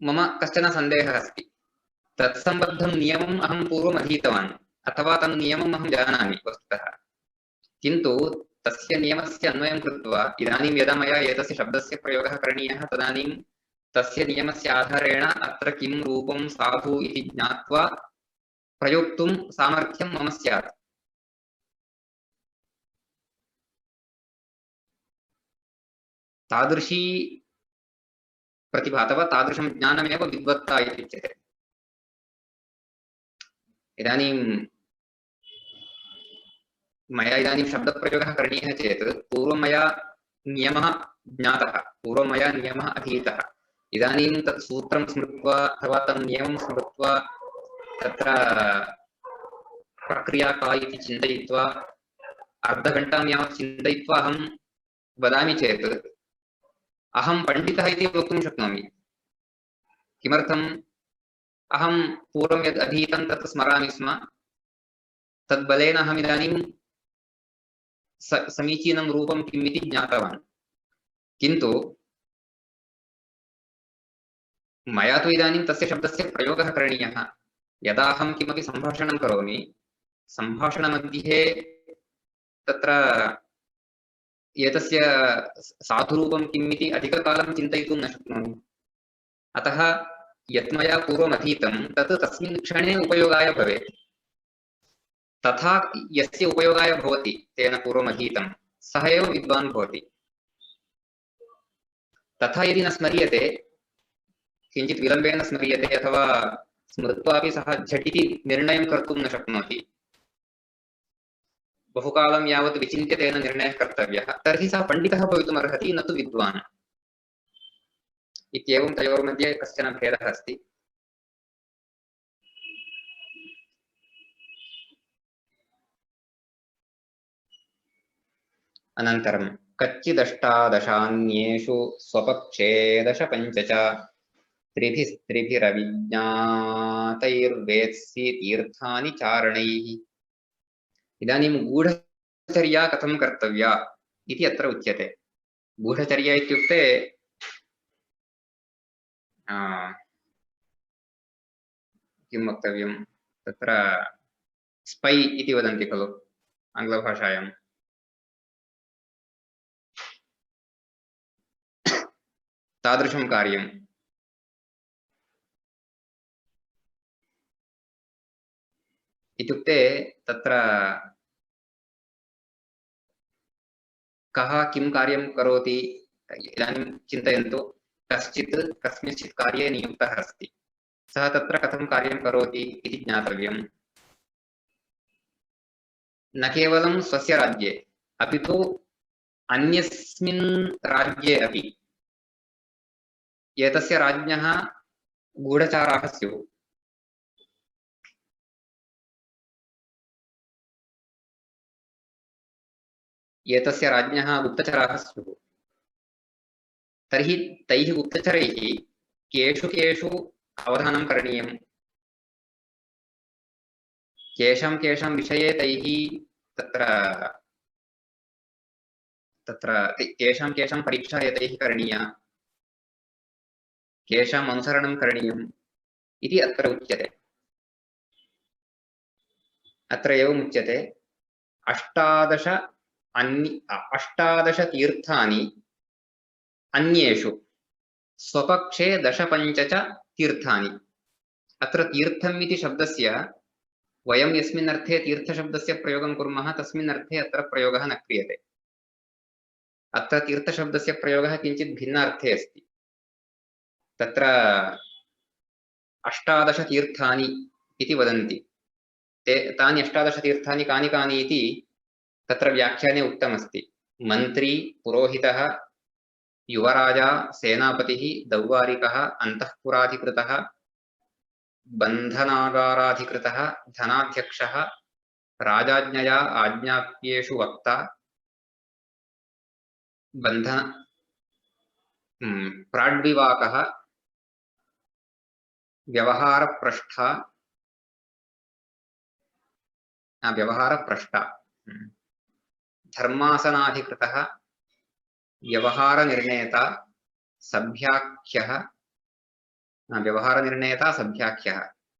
मम कश्चन सन्देहः अस्ति। तत्सम्बद्धं नियमम् अहं पूर्वम् अधीतवान् अथवा तन् नियमम् अहं जानामि वस्तुतः, किन्तु तस्य नियमस्य अन्वयं कृत्वा इदानीं यदा मया एतस्य शब्दस्य प्रयोगः करणीयः तदानीं तस्य नियमस्य आधारेण अत्र किं रूपं साधु इति ज्ञात्वा प्रयोक्तुं सामर्थ्यं मम स्यात्। तादृशी प्रतिभा अथवा तादृशं ज्ञानमेव विद्वत्ता इति उच्यते। इदानीं मया इदानीं शब्दप्रयोगः करणीयः चेत् पूर्वं मया नियमः ज्ञातः, पूर्वं मया नियमः अधीतः। इदानीं तत् सूत्रं स्मृत्वा अथवा तं नियमं स्मृत्वा तत्र प्रक्रिया का इति चिन्तयित्वा अर्धघण्टां यावत् चिन्तयित्वा अहं वदामि चेत् अहं पण्डितः इति वक्तुं शक्नोमि। किमर्थम्? अहं पूर्वं यद् अधीतं तत् स्मरामि स्म, तद्बलेन अहम् इदानीं समीचीनं रूपं किम् इति ज्ञातवान्। किन्तु मया तु इदानीं तस्य शब्दस्य प्रयोगः करणीयः। यदा अहं किमपि सम्भाषणं करोमि, सम्भाषणमध्ये तत्र एतस्य साधुरूपं किम् इति अधिककालं चिन्तयितुं न शक्नोमि। अतः यत् मया पूर्वम् अधीतं तत् तस्मिन् क्षणे उपयोगाय भवेत्। तथा यस्य उपयोगाय भवति तेन पूर्वम् अधीतं सः एव विद्वान् भवति। तथा यदि न स्मर्यते, किञ्चित् विलम्बेन स्मर्यते अथवा स्मृत्वापि सः झटिति निर्णयं कर्तुं न शक्नोति, बहुकालं यावत् विचिन्त्य तेन निर्णयः कर्तव्यः, तर्हि सः पण्डितः भवितुम् अर्हति, न तु विद्वान्। इत्येवं तयोर्मध्ये कश्चन भेदः अस्ति। अनन्तरं कच्चिदष्टादशान्येषु स्वपक्षे दशपञ्च च त्रिभिस्त्रिभिरविज्ञातैर्वेत्सि तीर्थानि चारणैः। इदानीं गूढचर्या कथं कर्तव्या इति अत्र उच्यते। गूढचर्या इत्युक्ते किं वक्तव्यं, तत्र स्पै इति वदन्ति खलु आङ्ग्लभाषायां। तादृशं कार्यम्। इत्युक्ते तत्र कः किं कार्यं करोति, इदानीं चिन्तयन्तु, कश्चित् कस्मिंश्चित् कार्ये नियुक्तः अस्ति, सः तत्र कथं कार्यं करोति इति ज्ञातव्यम्। न केवलं स्वस्य राज्ये अपि तु अन्यस्मिन् राज्ये अपि एतस्य राज्ञः गूढचाराः स्युः। एतस्य राज्ञः गुप्तचराः स्युः, तर्हि तैः गुप्तचरैः केषु केषु अवधानं करणीयं, केषां केषां विषये तैः तत्र केषां केषां परीक्षा एतैः करणीया, केषाम् अनुसरणं करणीयम् इति अत्र उच्यते। अत्र एवम् उच्यते, 18 तीर्थानि अन्येषु स्वपक्षे 15 च तीर्थानि। अत्र तीर्थम् इति शब्दस्य वयं यस्मिन् अर्थे तीर्थशब्दस्य प्रयोगं कुर्मः तस्मिन् अर्थे अत्र प्रयोगः न क्रियते। अत्र तीर्थशब्दस्य प्रयोगः किञ्चित् भिन्न अर्थे अस्ति। तत्र 18 तीर्थानि इति वदन्ति। तानि 18 तीर्थानि कानि कानि इति तत्र व्याख्याने उक्तमस्ति। मन्त्री, पुरोहितः, युवराजा, सेनापतिः, दौवारिकः, अन्तःपुराधिकृतः, बन्धनागाराधिकृतः, धनाध्यक्षः, राजाज्ञया आज्ञाप्येषु वक्ता, प्राड्विवाकः, व्यवहारप्रष्ठा, धर्मासनाधिकृतः, व्यवहारनिर्णेता, सभ्याख्यः,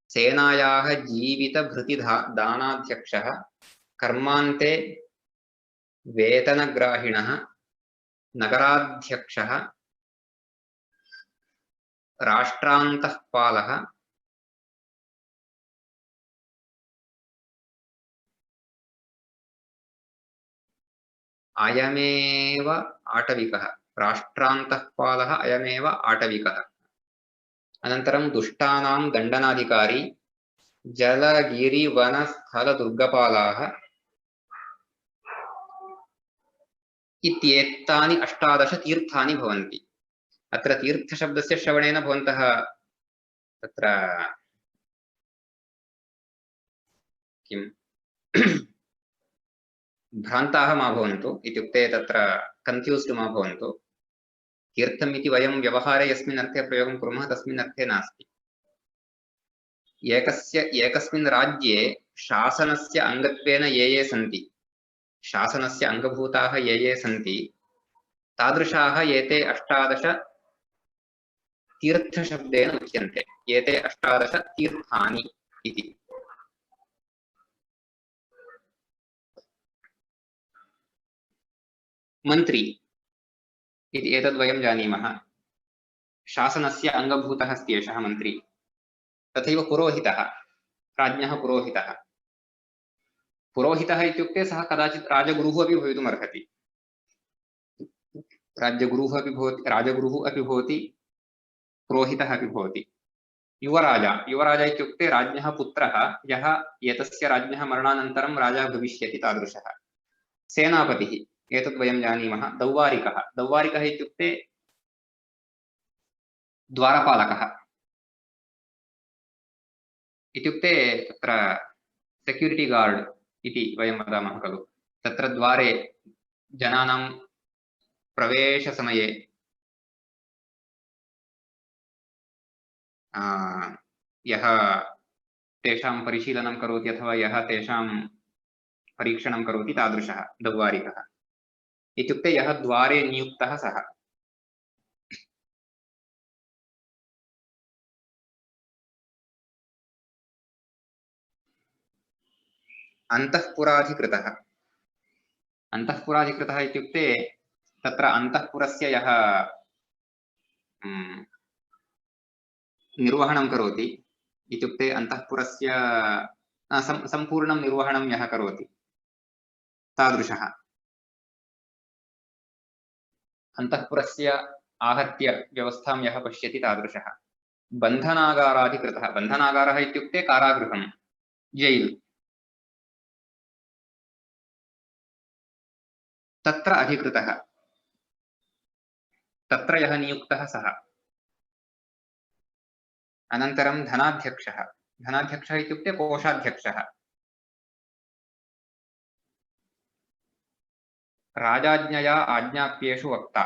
सेनायाः जीवितभृतिदानाध्यक्षः, कर्मान्ते वेतनग्राहिणः, नगराध्यक्षः, राष्ट्रान्तःपालः, अयमेव आटविकः। राष्ट्रान्तःपालः अयमेव आटविकः। अनन्तरं दुष्टानां दण्डनाधिकारी, जलगिरिवनस्थलदुर्गपालाः इत्येतानि 18 तीर्थानि भवन्ति। अत्र तीर्थशब्दस्य श्रवणेन भवन्तः तत्र किं भ्रान्ताः मा भवन्तु, इत्युक्ते तत्र कन्फ्यूस्ड् मा भवन्तु। तीर्थम् इति वयं व्यवहारे यस्मिन् अर्थे प्रयोगं कुर्मः तस्मिन् अर्थे नास्ति। एकस्मिन् राज्ये शासनस्य अङ्गत्वेन ये सन्ति, शासनस्य अङ्गभूताः ये सन्ति, तादृशाः एते 18 तीर्थशब्देन उच्यन्ते। एते 18 तीर्थानि इति। मन्त्री इति एतद् वयं जानीमः। शासनस्य अङ्गभूतः अस्ति एषः मन्त्री। तथैव पुरोहितः, राज्ञः पुरोहितः। पुरोहितः इत्युक्ते सः कदाचित् राजगुरुः अपि भवितुम् अर्हति। राजगुरुः अपि भवति, पुरोहितः अपि भवति। युवराजा इत्युक्ते राज्ञः पुत्रः, यः एतस्य राज्ञः मरणानन्तरं राजा भविष्यति, तादृशः। सेनापतिः एतद् वयं जानीमः। दौवारिकः इत्युक्ते द्वारपालकः इत्युक्ते तत्र सेक्यूरिटी गार्ड इति वयं वदामः खलु। तत्र द्वारे जनानां प्रवेशसमये यः तेषां परिशीलनं करोति अथवा यः तेषां परीक्षणं करोति तादृशः दौवारिकः। इत्युक्ते यः द्वारे नियुक्तः सः। अन्तःपुराधिकृतः इत्युक्ते तत्र अन्तःपुरस्य यः निर्वहणं करोति, इत्युक्ते अन्तःपुरस्य सम्पूर्णं निर्वहणं यः करोति तादृशः। अन्तःपुरस्य आहत्य व्यवस्थां यः पश्यति तादृशः। बन्धनागारः इत्युक्ते कारागृहं, जैल्। तत्र अधिकृतः, तत्र यः नियुक्तः सः। अनन्तरं धनाध्यक्षः इत्युक्ते कोषाध्यक्षः। राजाज्ञया आज्ञाप्येषु वक्ता।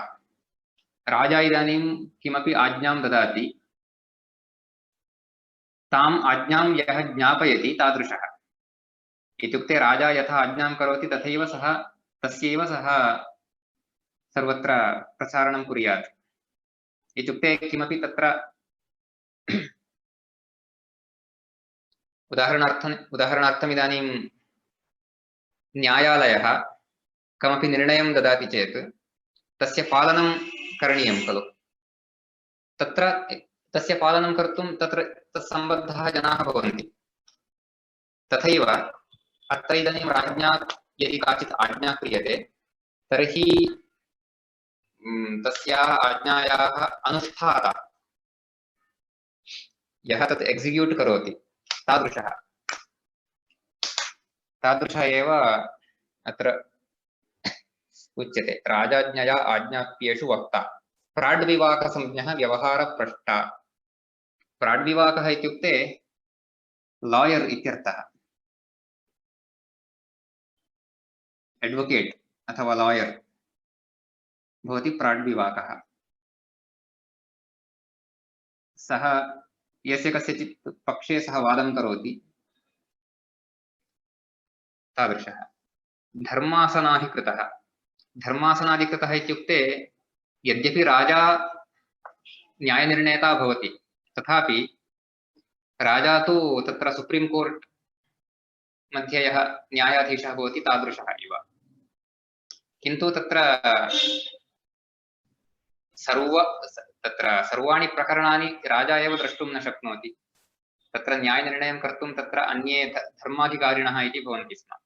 राजा इदानीं किमपि आज्ञां ददाति, ताम् आज्ञां यः ज्ञापयति तादृशः। इत्युक्ते राजा यथा आज्ञां करोति तथैव तस्यैव सः सर्वत्र प्रसारणं कुर्यात्। इत्युक्ते किमपि तत्र उदाहरणार्थम् इदानीं न्यायालयः कमपि निर्णयं ददाति चेत् तस्य पालनं करणीयं खलु। तत्र तस्य पालनं कर्तुं तत्र तत्सम्बद्धाः जनाः भवन्ति। तथैव अत्र इदानीं राज्ञा यदि काचित् आज्ञा क्रियते तर्हि तस्याः आज्ञायाः अनुष्ठाता यः तत् एक्सिक्यूट् करोति तादृशः एव अत्र उच्यते। राजाज्ञया आज्ञाप्येषु वक्ता। प्राड्विवाकसंज्ञः व्यवहारप्रष्टा। प्राड्विवाकः इत्युक्ते लायर् इत्यर्थः, एड्वोकेट् अथवा लायर् भवति प्राड्विवाकः। सः यस्य कस्यचित् पक्षे सः वादं करोति तादृशः। धर्मासनाधिकृतः। धर्मासनाधिकृतः इत्युक्ते यद्यपि राजा न्यायनिर्णेता भवति तथापि राजा तु तत्र सुप्रीं कोर्ट् मध्ये यः न्यायाधीशः भवति तादृशः एव, किन्तु तत्र सर्वाणि प्रकरणानि राजा एव द्रष्टुं न शक्नोति। तत्र न्यायनिर्णयं कर्तुं तत्र अन्ये धर्माधिकारिणः इति भवन्ति स्म।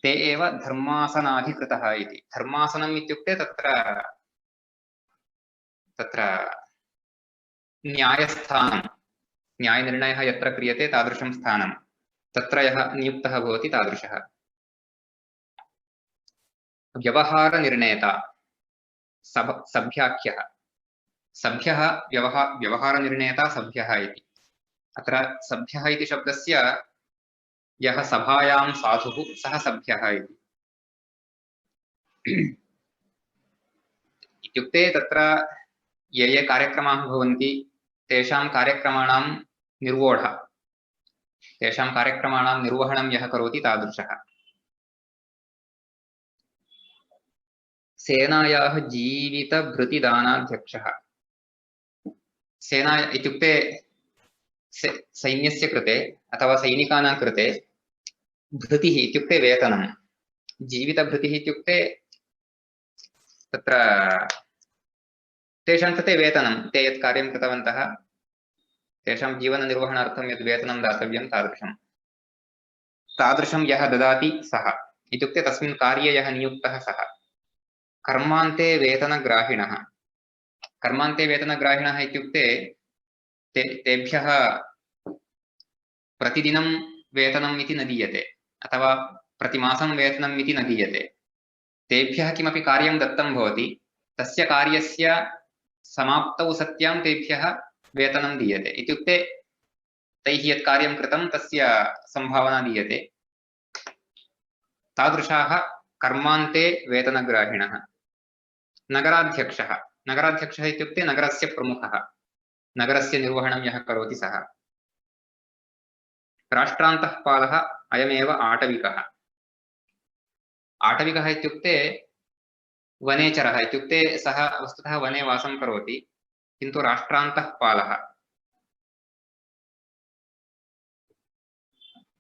ते एव धर्मासनाधिकृतः इति। धर्मासनम् इत्युक्ते तत्र न्यायस्थानं, न्यायनिर्णयः यत्र क्रियते तादृशं स्थानं, तत्र यः नियुक्तः भवति तादृशः। व्यवहारनिर्णेता सभ्याख्यः। सभ्यः व्यवहारनिर्णेता सभ्यः इति। अत्र सभ्यः इति शब्दस्य यः सभायां साधुः सः सभ्यः इति। इत्युक्ते तत्र ये कार्यक्रमाः भवन्ति तेषां कार्यक्रमाणां निर्वहणं यः करोति तादृशः। सेनायाः जीवितभृतिदानाध्यक्षः। सेना इत्युक्ते सैन्यस्य कृते अथवा सैनिकानां कृते भृतिः इत्युक्ते वेतनं। जीवितभृतिः इत्युक्ते तत्र तेषां कृते वेतनं, ते यत् कार्यं कृतवन्तः तेषां जीवननिर्वहणार्थं यद् वेतनं दातव्यं तादृशं यः ददाति सः, इत्युक्ते तस्मिन् कार्ये यः नियुक्तः सः। कर्मान्ते वेतनग्राहिणः। कर्मान्ते वेतनग्राहिणः इत्युक्ते तेभ्यः प्रतिदिनं वेतनम् इति न दीयते अथवा प्रतिमासं वेतनम् इति न दीयते। तेभ्यः किमपि कार्यं दत्तं भवति, तस्य कार्यस्य समाप्तौ सत्यां तेभ्यः वेतनं दीयते। इत्युक्ते तैः यत् कार्यं कृतं तस्य संभावना दीयते। तादृशाः कर्मान्ते वेतनग्राहिणः। नगराध्यक्षः। नगराध्यक्षः इत्युक्ते नगरस्य प्रमुखः, नगरस्य निर्वहणं यः करोति सः। राष्ट्रान्तःपालः अयमेव आटविकः। आटविकः इत्युक्ते वनेचरः, इत्युक्ते सः वस्तुतः वने वासं करोति, किन्तु राष्ट्रान्तःपालः।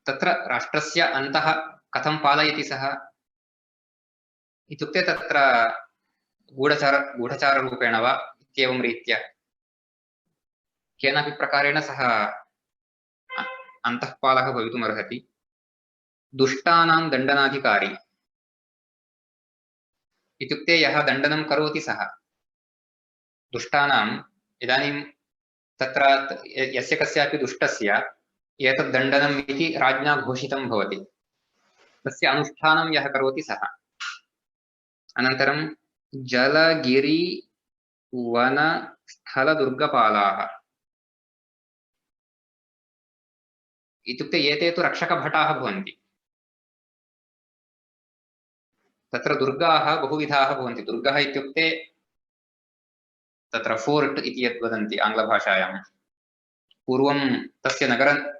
तत्र राष्ट्रस्य अन्तः कथं पालयति सः इत्युक्ते तत्र गूढचाररूपेण वा इत्येवं रीत्या केनापि प्रकारेण सः अन्तःपालः भवितुमर्हति। दुष्टानां दण्डनाधिकारी इत्युक्ते यः दण्डनं करोति सः। दुष्टानाम् इदानीं तत्र यस्य कस्यापि दुष्टस्य एतद् दण्डनम् इति राज्ञा घोषितं भवति, तस्य अनुष्ठानं यः करोति सः। अनन्तरं जलगिरिवनस्थलदुर्गपालाः इत्युक्ते एते तु रक्षकभटाः भवन्ति। तत्र दुर्गाः बहुविधाः भवन्ति। दुर्गः इत्युक्ते तत्र फोर्ट् इति यत् वदन्ति आङ्ग्लभाषायां। पूर्वं तस्य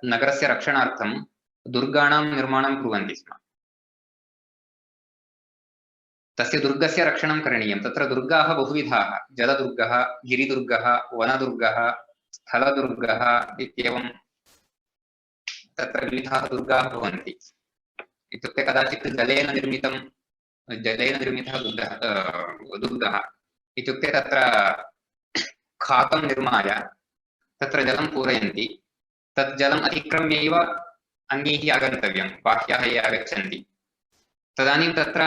नगरस्य रक्षणार्थं दुर्गाणां निर्माणं कुर्वन्ति स्म। तस्य दुर्गस्य रक्षणं करणीयं। तत्र दुर्गाः बहुविधाः, जलदुर्गः, गिरिदुर्गः, वनदुर्गः, स्थलदुर्गः इत्येवं तत्र विविधाः दुर्गाः भवन्ति। इत्युक्ते कदाचित् जलेन निर्मितः दुर्गः इत्युक्ते तत्र खातं निर्माय तत्र जलं पूरयन्ति, तत् जलम् अतिक्रम्यैव अन्यैः आगन्तव्यं, बाह्याः ये आगच्छन्ति तदानीं तत्र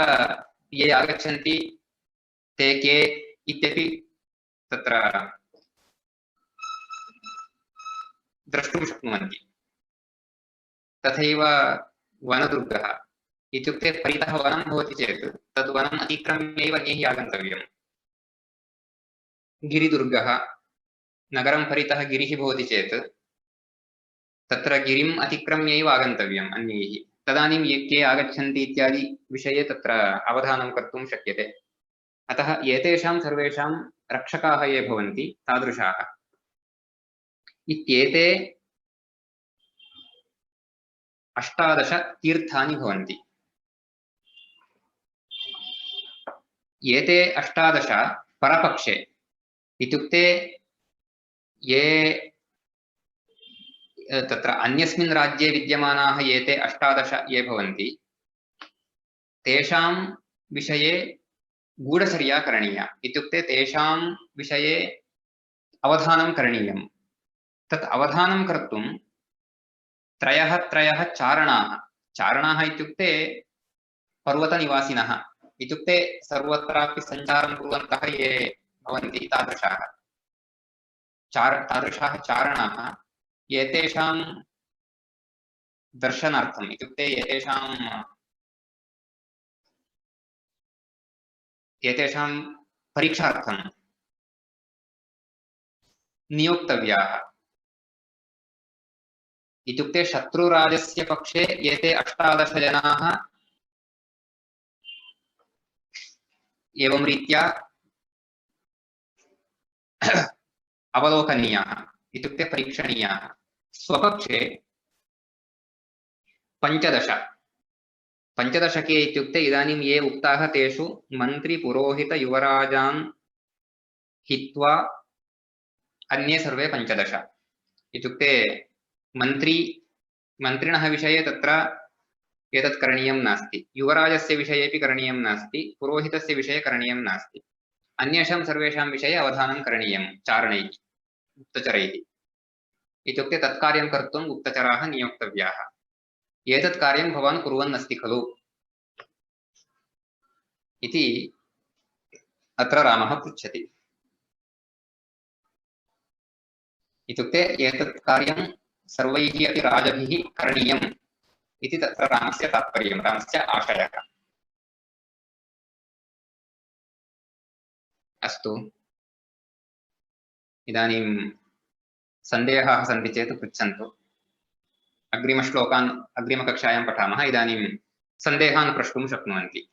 ये आगच्छन्ति ते के इत्यपि तत्र द्रष्टुं शक्नुवन्ति। तथैव वनदुर्गः इत्युक्ते परितः वनं भवति चेत् तद् वनम् अतिक्रम्यैव अन्यैः आगन्तव्यम्। गिरिदुर्गः नगरं परितः गिरिः भवति चेत् तत्र गिरिम् अतिक्रम्यैव आगन्तव्यम् अन्यैः, तदानीं ये के आगच्छन्ति इत्यादि विषये तत्र अवधानं कर्तुं शक्यते। अतः एतेषां सर्वेषां रक्षकाः ये भवन्ति तादृशाः इत्येते 18 तीर्थानि भवन्ति। एते 18 परपक्षे इत्युक्ते ये तत्र अन्यस्मिन् राज्ये विद्यमानाः एते 18 ये भवन्ति तेषां विषये गूढचर्या करणीया, इत्युक्ते तेषां विषये अवधानं करणीयं। तत् अवधानं कर्तुं त्रयः चारणाः इत्युक्ते पर्वतनिवासिनः, इत्युक्ते सर्वत्रापि सञ्चारं कुर्वन्तः ये भवन्ति तादृशाः चारणाः एतेषां दर्शनार्थम्, इत्युक्ते एतेषां परीक्षार्थं नियोक्तव्याः। इत्युक्ते शत्रुराजस्य पक्षे एते 18 जनाः एवं रीत्या अवलोकनीयाः, इत्युक्ते परीक्षणीयाः। स्वपक्षे 15 के इत्युक्ते इदानीं ये उक्ताः तेषु मन्त्रिपुरोहितयुवराजान् हित्वा अन्ये सर्वे 15 इत्युक्ते मन्त्रिणः विषये तत्र एतत् करणीयं नास्ति, युवराजस्य विषयेपि करणीयं नास्ति, पुरोहितस्य विषये करणीयं नास्ति, अन्येषां सर्वेषां विषये अवधानं करणीयं चारणैः गुप्तचरैः। इत्युक्ते तत्कार्यं कर्तुं गुप्तचराः नियोक्तव्याः। एतत् कार्यं भवान् कुर्वन् अस्ति खलु इति अत्र रामः पृच्छति। इत्युक्ते एतत् कार्यं सर्वैः अपि राजभिः करणीयम् इति तत्र रामस्य तात्पर्यं, रामस्य आशयः। अस्तु, इदानीं सन्देहाः सन्ति चेत् पृच्छन्तु। अग्रिमश्लोकान् अग्रिमकक्षायां पठामः। इदानीं सन्देहान् प्रष्टुं शक्नुवन्ति।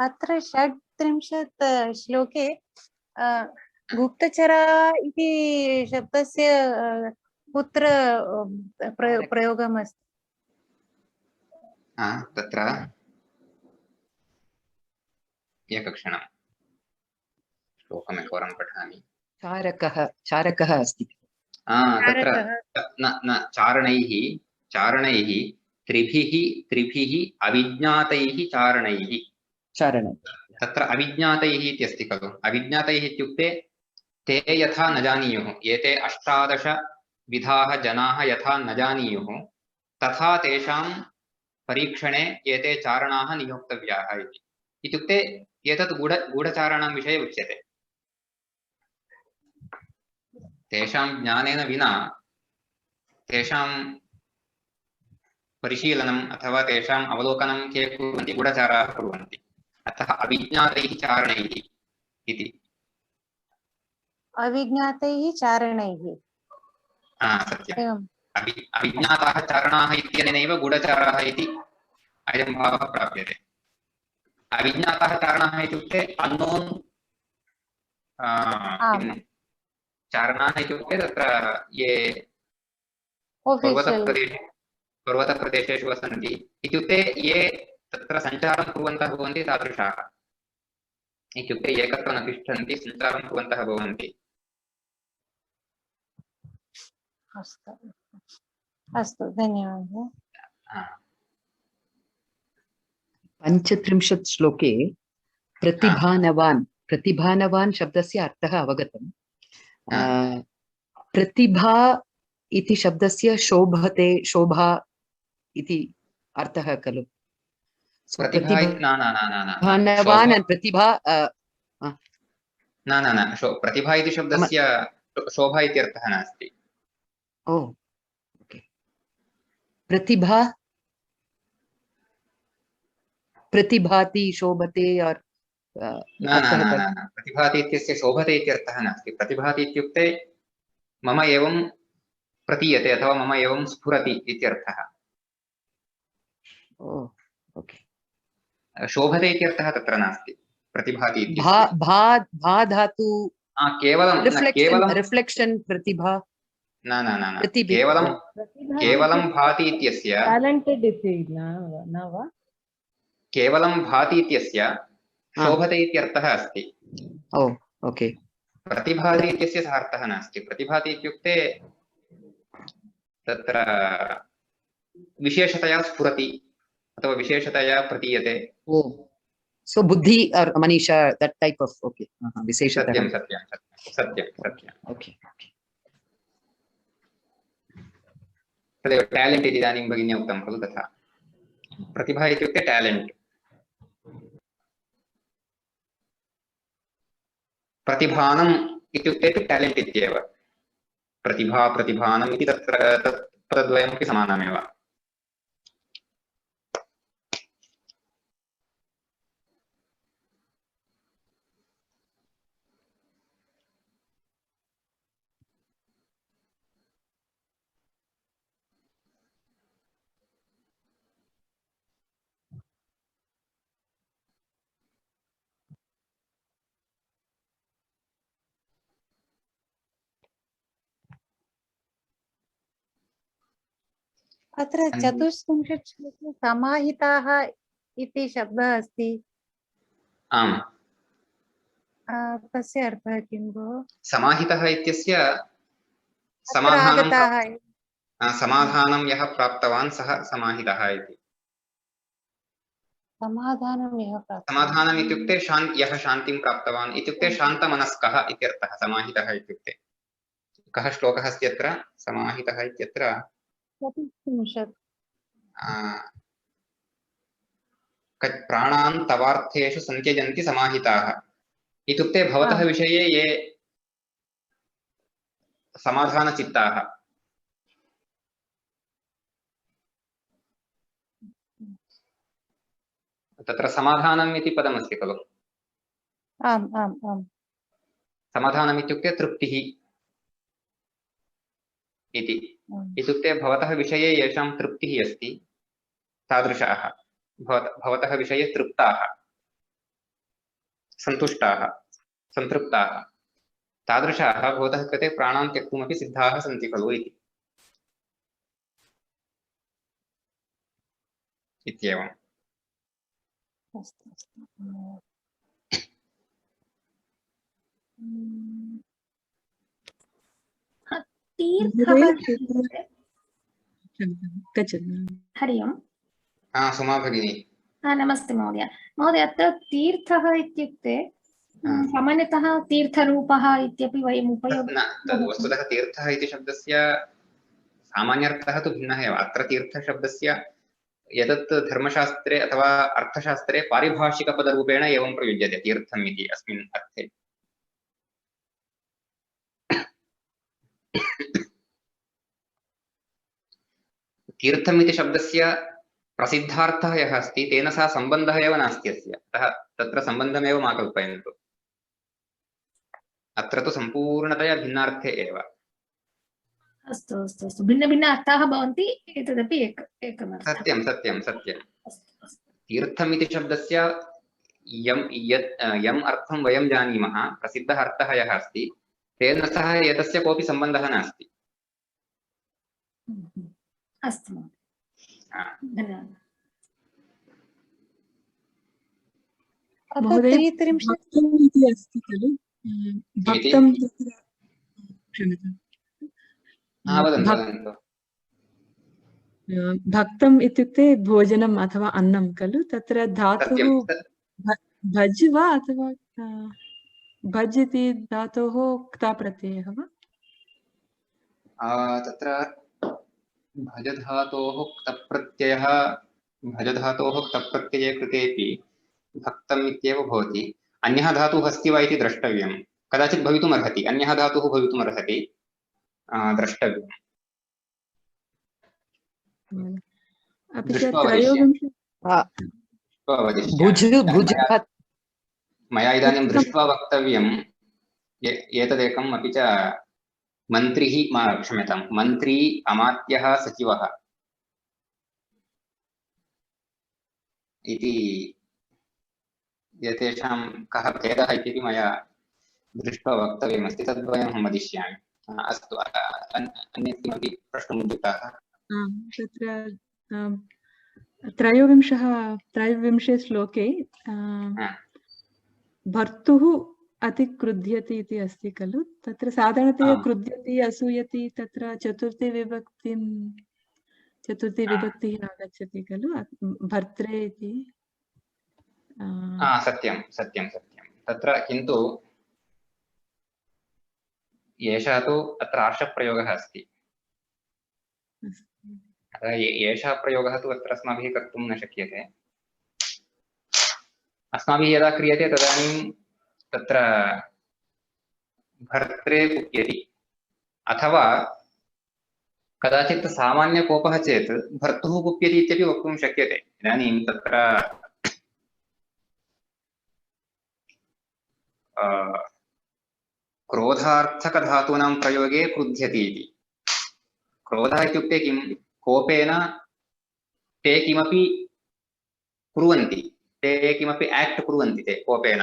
अत्र 36 श्लोके गुप्तचरा इति शब्दस्य कुत्र प्रयोगमस्ति?
तत्र एकक्षणं श्लोकमेकवारं पठामि।
चारकः अस्ति।
तत्र न चारणैः त्रिभिः अविज्ञातैः चारणैः तत्र अविज्ञातैः इत्यस्ति खलु। अविज्ञातैः इत्युक्ते ते यथा न जानीयुः, एते 18 विधाः जनाः यथा न जानीयुः तथा तेषां परीक्षणे एते चारणाः नियोक्तव्याः इति। इत्युक्ते एतत् गूढचाराणां विषये उच्यते। तेषां ज्ञानेन विना तेषां परिशीलनम् अथवा तेषाम् अवलोकनं के कुर्वन्ति? गूढचाराः कुर्वन्ति। अतः अविज्ञातैः चारणैः इति।
अविज्ञातैः चारणैः,
सत्यम्। अविज्ञाताः चारणाः इत्यनेनैव गूढचाराः इति अयं भावः प्राप्यते। अविज्ञाताः चारणाः इत्युक्ते अनोन् चारणाः इत्युक्ते तत्र ये पर्वतप्रदेशेषु वसन्ति इत्युक्ते ये तत्र सञ्चारं कुर्वन्तः भवन्ति तादृशाः इत्युक्ते एकत्र न तिष्ठन्ति सञ्चारं कुर्वन्तः भवन्ति
अस्तु अस्तु धन्यवादः।
35 श्लोके प्रतिभानवान् प्रतिभानवान् शब्दस्य अर्थः अवगतम्। प्रतिभा इति शब्दस्य शोभते शोभा इति अर्थः खलु? प्रतिभानवान् and प्रतिभा
न प्रतिभा इति शब्दस्य शोभा इति अर्थः नास्ति।
ओ ओके। प्रतिभा प्रतिभाति शोभते और
प्रतिभाति इत्यस्य शोभते इति अर्थः नास्ति। प्रतिभाति इत्युक्ते मम एवं प्रतीयते अथवा मम एवं स्फुरति इत्यर्थः।
ओके।
शोभते इति अर्थः तत्र नास्ति। प्रतिभाति
भा धातु
केवलं
रिफ्लेक्शन प्रतिभा
न केवलं भाति इत्यस्य
टैलेंटेड इति न वा?
केवलं भाति इत्यस्य शोभते इत्यर्थः अस्ति।
ओ ओके।
प्रतिभाति इत्यस्य सः अर्थः नास्ति। प्रतिभाति इत्युक्ते तत्र विशेषतया स्फुरति अथवा विशेषतया प्रतीयते।
ओ सो बुद्धि और मनीषा that type of okay विशेषतः।
सत्यं
ओके।
तदेव टैलेंट इति इदानीं भगिन्या उक्तं खलु तथा। प्रतिभा इत्युक्ते टैलेंट। प्रतिभानम् इत्युक्ते टैलेंट इत्येव। प्रतिभा प्रतिभानम् इति तत्र पदद्वयमपि समानमेव।
अत्र 34 श्लोके समाहिताः इति शब्दः अस्ति।
आम्।
तस्य अर्थः किं भोः?
समाहितः इत्यस्य समाधानं यः प्राप्तवान् सः समाहितः इति। समाधानम् इत्युक्ते यः शान्तिं प्राप्तवान् इत्युक्ते शान्तमनस्कः इत्यर्थः समाहितः इत्युक्ते। कः श्लोकः अस्ति अत्र? समाहितः इत्यत्र
34
प्राणान् तवार्थेषु संत्यजन्ति समाहिताः इत्युक्ते भवतः विषये ये समाधानचित्ताः। तत्र समाधानम् इति पदमस्ति खलु?
आम् आम् आम्।
समाधानम् इत्युक्ते तृप्तिः इति। इत्युक्ते भवतः विषये येषां तृप्तिः अस्ति तादृशाः भवतः विषये तृप्ताः सन्तुष्टाः संतृप्ताः तादृशाः भवतः कृते प्राणान् त्यक्तुमपि सिद्धाः सन्ति खलु इति। इत्येवम्।
हरि ओम्।
सुमा भगिनी।
नमस्ते महोदय। महोदय अत्र तीर्थः इत्युक्ते सामान्यतः तीर्थरूपः इत्यपि वयम् उपयोगं
वस्तुतः तीर्थः इति शब्दस्य सामान्यार्थः तु भिन्नः एव। अत्र तीर्थशब्दस्य यदत् धर्मशास्त्रे अथवा अर्थशास्त्रे पारिभाषिकपदरूपेण एवं प्रयुज्यते तीर्थम् इति अस्मिन् अर्थे। तीर्थम् इति शब्दस्य प्रसिद्धार्थः यः अस्ति तेन सह सम्बन्धः एव नास्ति अस्य। अतः तत्र सम्बन्धमेव मा कल्पयन्तु। अत्र तु सम्पूर्णतया भिन्नार्थे एव।
अस्तु अस्तु अस्तु भिन्न अर्थाः भवन्ति एतदपि एकमर्थः।
सत्यं। तीर्थम् इति शब्दस्य यम् अर्थं वयं जानीमः प्रसिद्धः अर्थः यः अस्ति तेन सह एतस्य कोऽपि सम्बन्धः नास्ति।
अस्तु। धन्यवादः।
अथ
महोदय
33
भक्तम् इति अस्ति खलु भक्तं तत्र क्षम्यताम्
वदन्तु
भक्
वदन्तु।
भक्तम् इत्युक्ते भोजनम् अथवा अन्नं खलु तत्र धातुः
सत्यं
भज् वा अथवा भज् इति धातोः क्ता प्रत्ययः वा
तत्र भजधातोः क्तप्रत्ययः भजधातोः क्तप्रत्यये कृतेपि भक्तम् इत्येव भवति। अन्यः धातुः अस्ति वा इति द्रष्टव्यं। कदाचित् भवितुम् अर्हति, अन्यः धातुः भवितुम् अर्हति, द्रष्टव्यम्।
अपि च
दृष्ट्वा
त्रयोविंश
वदिष्यामि। मया इदानीं दृष्ट्वा वक्तव्यम् एतदेकम्। अपि च मन्त्रिः क्षम्यतां मन्त्री अमात्यः सचिवः इति एतेषां कः भेदः इति मया दृष्ट्वा वक्तव्यमस्ति। तद्वयम् अहं वदिष्यामि। अस्तु, अन्यत् किमपि प्रष्टुम् उद्युक्ताः?
तत्र त्रयोविंशे श्लोके भर्तुः अतिक्रुध्यति इति अस्ति खलु तत्र साधारणतया क्रुध्यति असूयति तत्र चतुर्थी विभक्तिः आगच्छति खलु भर्त्रे इति
सत्यं सत्यं सत्यं तत्र किन्तु एषः तु अत्र आर्षप्रयोगः अस्ति। एषः प्रयोगः तु अत्र अस्माभिः कर्तुं न शक्यते। अस्माभिः यदा क्रियते तदानीं तत्र भर्त्रे कुप्यति अथवा कदाचित् सामान्यकोपः चेत् भर्तुः कुप्यति इत्यपि वक्तुं शक्यते। इदानीं तत्र क्रोधार्थकधातूनां प्रयोगे क्रुध्यति इति। क्रोधः इत्युक्ते किं? कोपेन ते किमपि कुर्वन्ति, ते किमपि एक्ट् कुर्वन्ति ते कोपेन।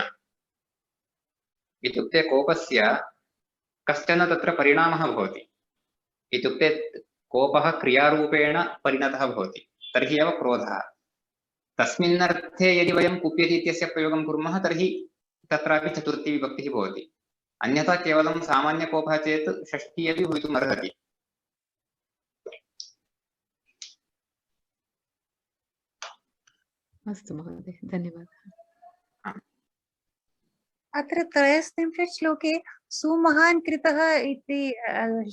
इत्युक्ते कोपस्य कश्चन तत्र परिणामः भवति। इत्युक्ते कोपः क्रियारूपेण परिणतः भवति, तर्हि एव क्रोधः। तस्मिन् अर्थे यदि वयं कुप्यति इत्यस्य प्रयोगं कुर्मः तर्हि तत्रापि चतुर्थी विभक्तिः भवति। अन्यथा केवलं सामान्यकोपः चेत् षष्ठी अपि भवितुम् अर्हति।
अस्तु महोदय, धन्यवादः।
अत्र 33 श्लोके सुमहान् कृतः इति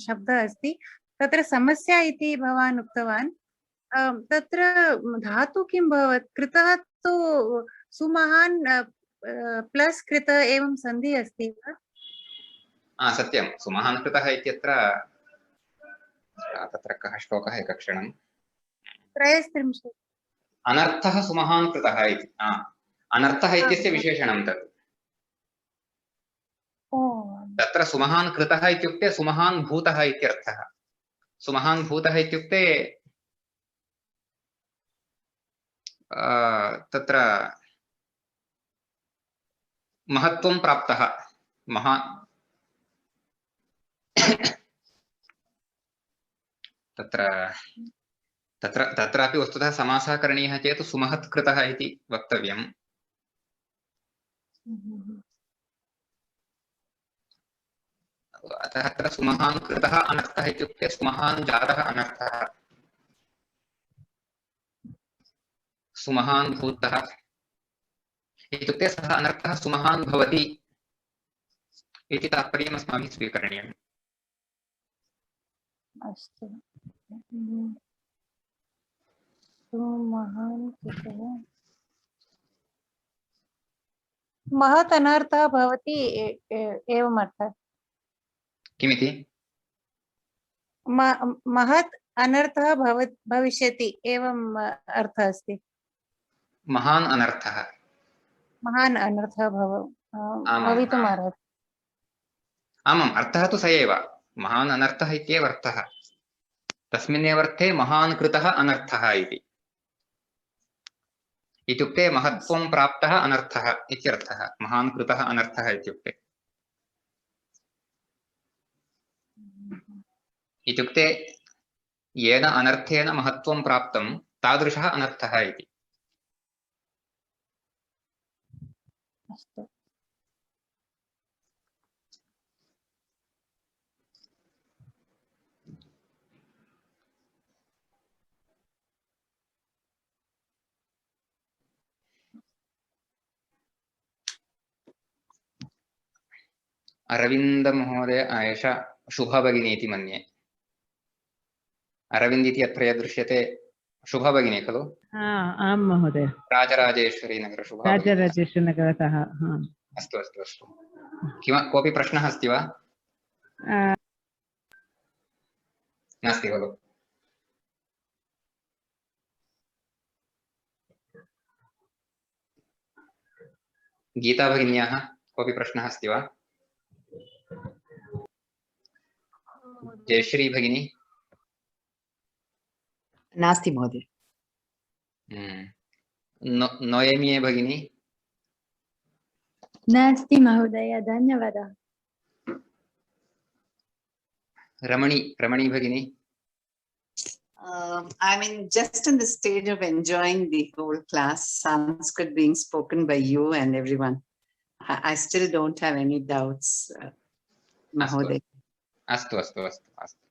शब्दः अस्ति। तत्र समस्या इति भवान् उक्तवान्। तत्र धातु किं भवत्? कृतः तु सुमहान् प्लस् कृतः एवं सन्धि अस्ति वा?
सत्यं, सुमहान् कृतः इत्यत्र तत्र कः श्लोकः? एकक्षणम्।
33
अनर्थः सुमहान् कृतः इति। अनर्थः इत्यस्य विशेषणं तत्। तत्र सुमहान् कृतः इत्युक्ते सुमहान् भूतः इत्यर्थः। सुमहान् भूतः इत्युक्ते तत्र महत्त्वं प्राप्तः। तत्रापि वस्तुतः समासः करणीयः चेत् सुमहत् कृतः इति वक्तव्यम्। अतः अत्र सुमहान् कृतः अनर्थः इत्युक्ते सुमहान् जातः अनर्थः। सुमहान् भूतः इत्युक्ते सः अनर्थः सुमहान् भवति इति तात्पर्यम् अस्माभिः स्वीकरणीयम्।
अस्तु। सुमहान् कृतः महत् अनर्थः भवति एवम् अर्थः।
किमिति?
महत् अनर्थः भविष्यति एवम् अर्थः अस्ति।
महान् अनर्थः,
महान् अनर्थः भवितुम् अर्हति।
आमाम्, अर्थः तु स एव। महान् अनर्थः इत्येव अर्थः। तस्मिन्नेव अर्थे महान् कृतः अनर्थः इति। इत्युक्ते महत्त्वं प्राप्तः अनर्थः इत्यर्थः। महान् कृतः अनर्थः इत्युक्ते येन अनर्थेन महत्त्वं प्राप्तं तादृशः अनर्थः इति।
अस्तु
अरविन्दमहोदय एषा शुभा भगिनी इति मन्ये। अरविन्द इति अत्र यद् दृश्यते शुभा भगिनी खलु?
आं महोदय,
राजराजेश्वरी नगर शुभा भगिनी।
राजराजेश्वरनगरतः।
अस्तु अस्तु अस्तु। कोऽपि प्रश्नः अस्ति वा? नास्ति खलु? गीता भगिन्याः कोऽपि प्रश्नः अस्ति वा? जयश्री भगिनी?
नास्ति महोदय।
नोएमी भगिनी?
नास्ति महोदय, धन्यवादः।
रमणी भगिनी?
I'm just in the stage of enjoying the whole class, Sanskrit being spoken by you and everyone. I still don't have any doubts, Mahoday.
अस्तु अस्तु अस्तु अस्तु।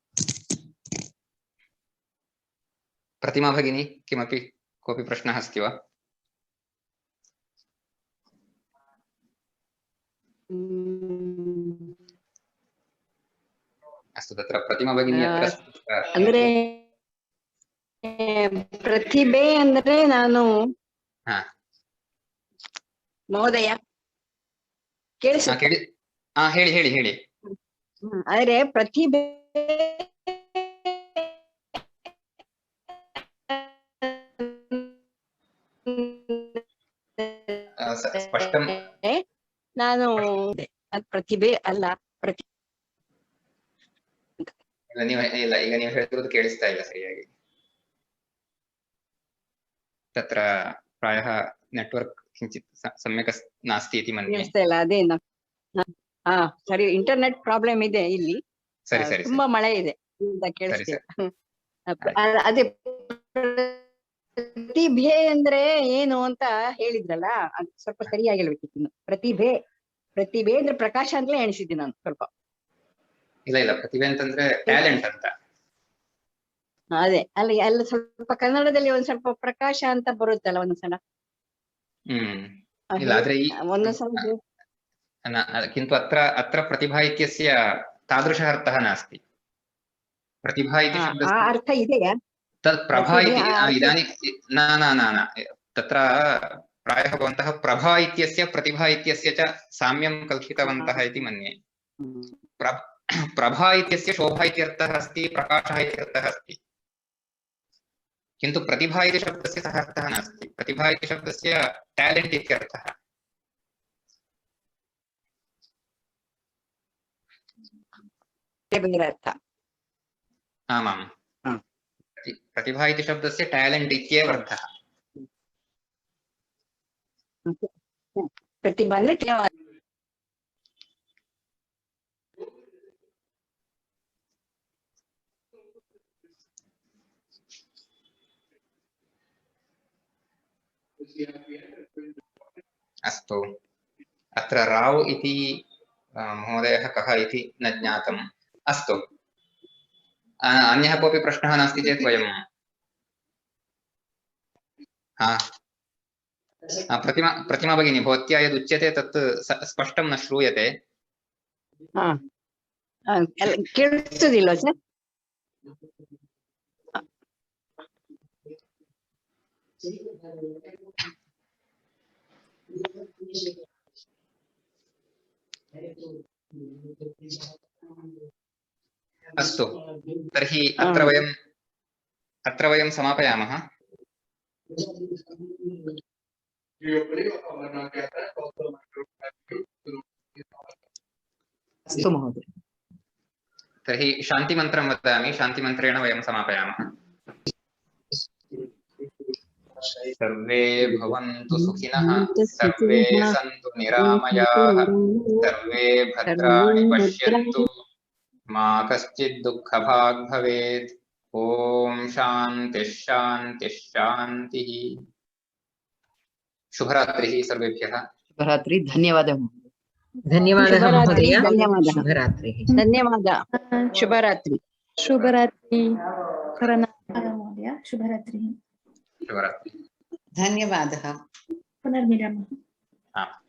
प्रतिमा भगिनी किमपि कोऽपि प्रश्नः अस्ति वा? अस्तु, तत्र प्रतिमा भगिनी
ಅಂದ್ರೆ ಪ್ರತಿಭೆ ಅಂದ್ರೆ ನಾನು ಮಹೋದಯ
ಹೇಳಿ ಹೇಳಿ ಹೇಳಿ.
ಆದರೆ ಪ್ರತಿಭೆ
ಸ್ಪಷ್ಟಂ
ನಾನು ಪ್ರತಿಭೆ ಅಲ್ಲ.
ಇಲ್ಲ, ಈಗ ನೀವು ಹೇಳ್ತಿರೋದು ಕೇಳಿಸ್ತಾ ಇಲ್ಲ ಸರಿಯಾಗಿ. तत्र प्रायः नेटवर्क किञ्चित् सम्यक् नास्ति इति मन्ये.
ಅದೇ ಸರಿ, ಇಂಟರ್ನೆಟ್ ಪ್ರಾಬ್ಲಮ್ ಇದೆ ಇಲ್ಲಿ.
ಸರಿ ಸರಿ,
ತುಂಬಾ ಮಳೆ ಇದೆ ಅಂತ ಕೇಳಿಸ್ತೀವಿ. ಅದೇ ಪ್ರತಿಭೆ ಅಂದ್ರೆ ಏನು ಅಂತ ಹೇಳಿದ್ರಲ್ಲ, ಅದು ಸ್ವಲ್ಪ ಸರಿಯಾಗಿ ಹೇಳ್ಬೇಕಿತ್ತು. ಪ್ರತಿಭೆ ಅಂದ್ರೆ ಪ್ರಕಾಶ ಅಂತಲೇ ಎಣಿಸಿದ್ದೀನಿ ನಾನು ಸ್ವಲ್ಪ.
ಇಲ್ಲ, ಪ್ರತಿಭೆ ಅಂತಂದ್ರೆ ಟ್ಯಾಲೆಂಟ್ ಅಂತ.
ಅದೇ ಅಲ್ಲಿ ಸ್ವಲ್ಪ ಕನ್ನಡದಲ್ಲಿ ಒಂದ್ ಸ್ವಲ್ಪ ಪ್ರಕಾಶ ಅಂತ ಬರುತ್ತಲ್ಲ ಒಂದ್ಸಲ.
ಇಲ್ಲ, ಆದ್ರೆ
ಒಂದೊಂದ್ಸಲ
किन्तु अत्र प्रतिभा इत्यस्य तादृशः अर्थः नास्ति. प्रतिभा इति शब्दस्य
अर्थ ಇದೆಯಾ?
तत् प्रभा इति इदानीं न तत्र प्रायः भवन्तः प्रभा इत्यस्य प्रतिभा इत्यस्य च साम्यं कल्पितवन्तः इति मन्ये. प्रभा इत्यस्य शोभा इति अर्थः अस्ति, प्रकाशः इति अर्थः अस्ति, किन्तु प्रतिभा इति शब्दस्य सः अर्थः नास्ति. प्रतिभा इति शब्दस्य टैलेंट इति अर्थः. आमां, प्रतिभा इति शब्दस्य टैलेंट इत्येव अर्थः.
प्रतिभा
अस्तु, अत्र राव इति महोदयः कः इति न ज्ञातम्. अस्तु, अन्यः कोऽपि प्रश्नः नास्ति चेत् वयं प्रतिमा भगिनी, भवत्या यद् उच्यते तत् स्पष्टं न श्रूयते.
ಕೇಳಿಸುವುದಿಲ್ಲ ಸರ್?
अस्तु, तर्हि अत्र वयं समापयामः.
अस्तु महोदय,
तर्हि शान्तिमन्त्रं वदामि, शान्तिमन्त्रेण वयं समापयामः. सर्वे भवन्तु सुखिनः, सर्वे सन्तु निरामयाः, सर्वे भद्राणि पश्यन्तु, मा कश्चित् दुःखभाग् भवेत्. ओम शांति शांति शांति। शुभरात्रिः सर्वेभ्यः।
शुभरात्रि, धन्यवादः।
धन्यवादः महोदय।
धन्यवादः।
शुभरात्रिः।
धन्यवादः। शुभरात्रि।
शुभरात्रि।
महोदय शुभरात्रिः।
शुभरात्रिः।
धन्यवादः।
पुनर्मिलामः।
हाँ।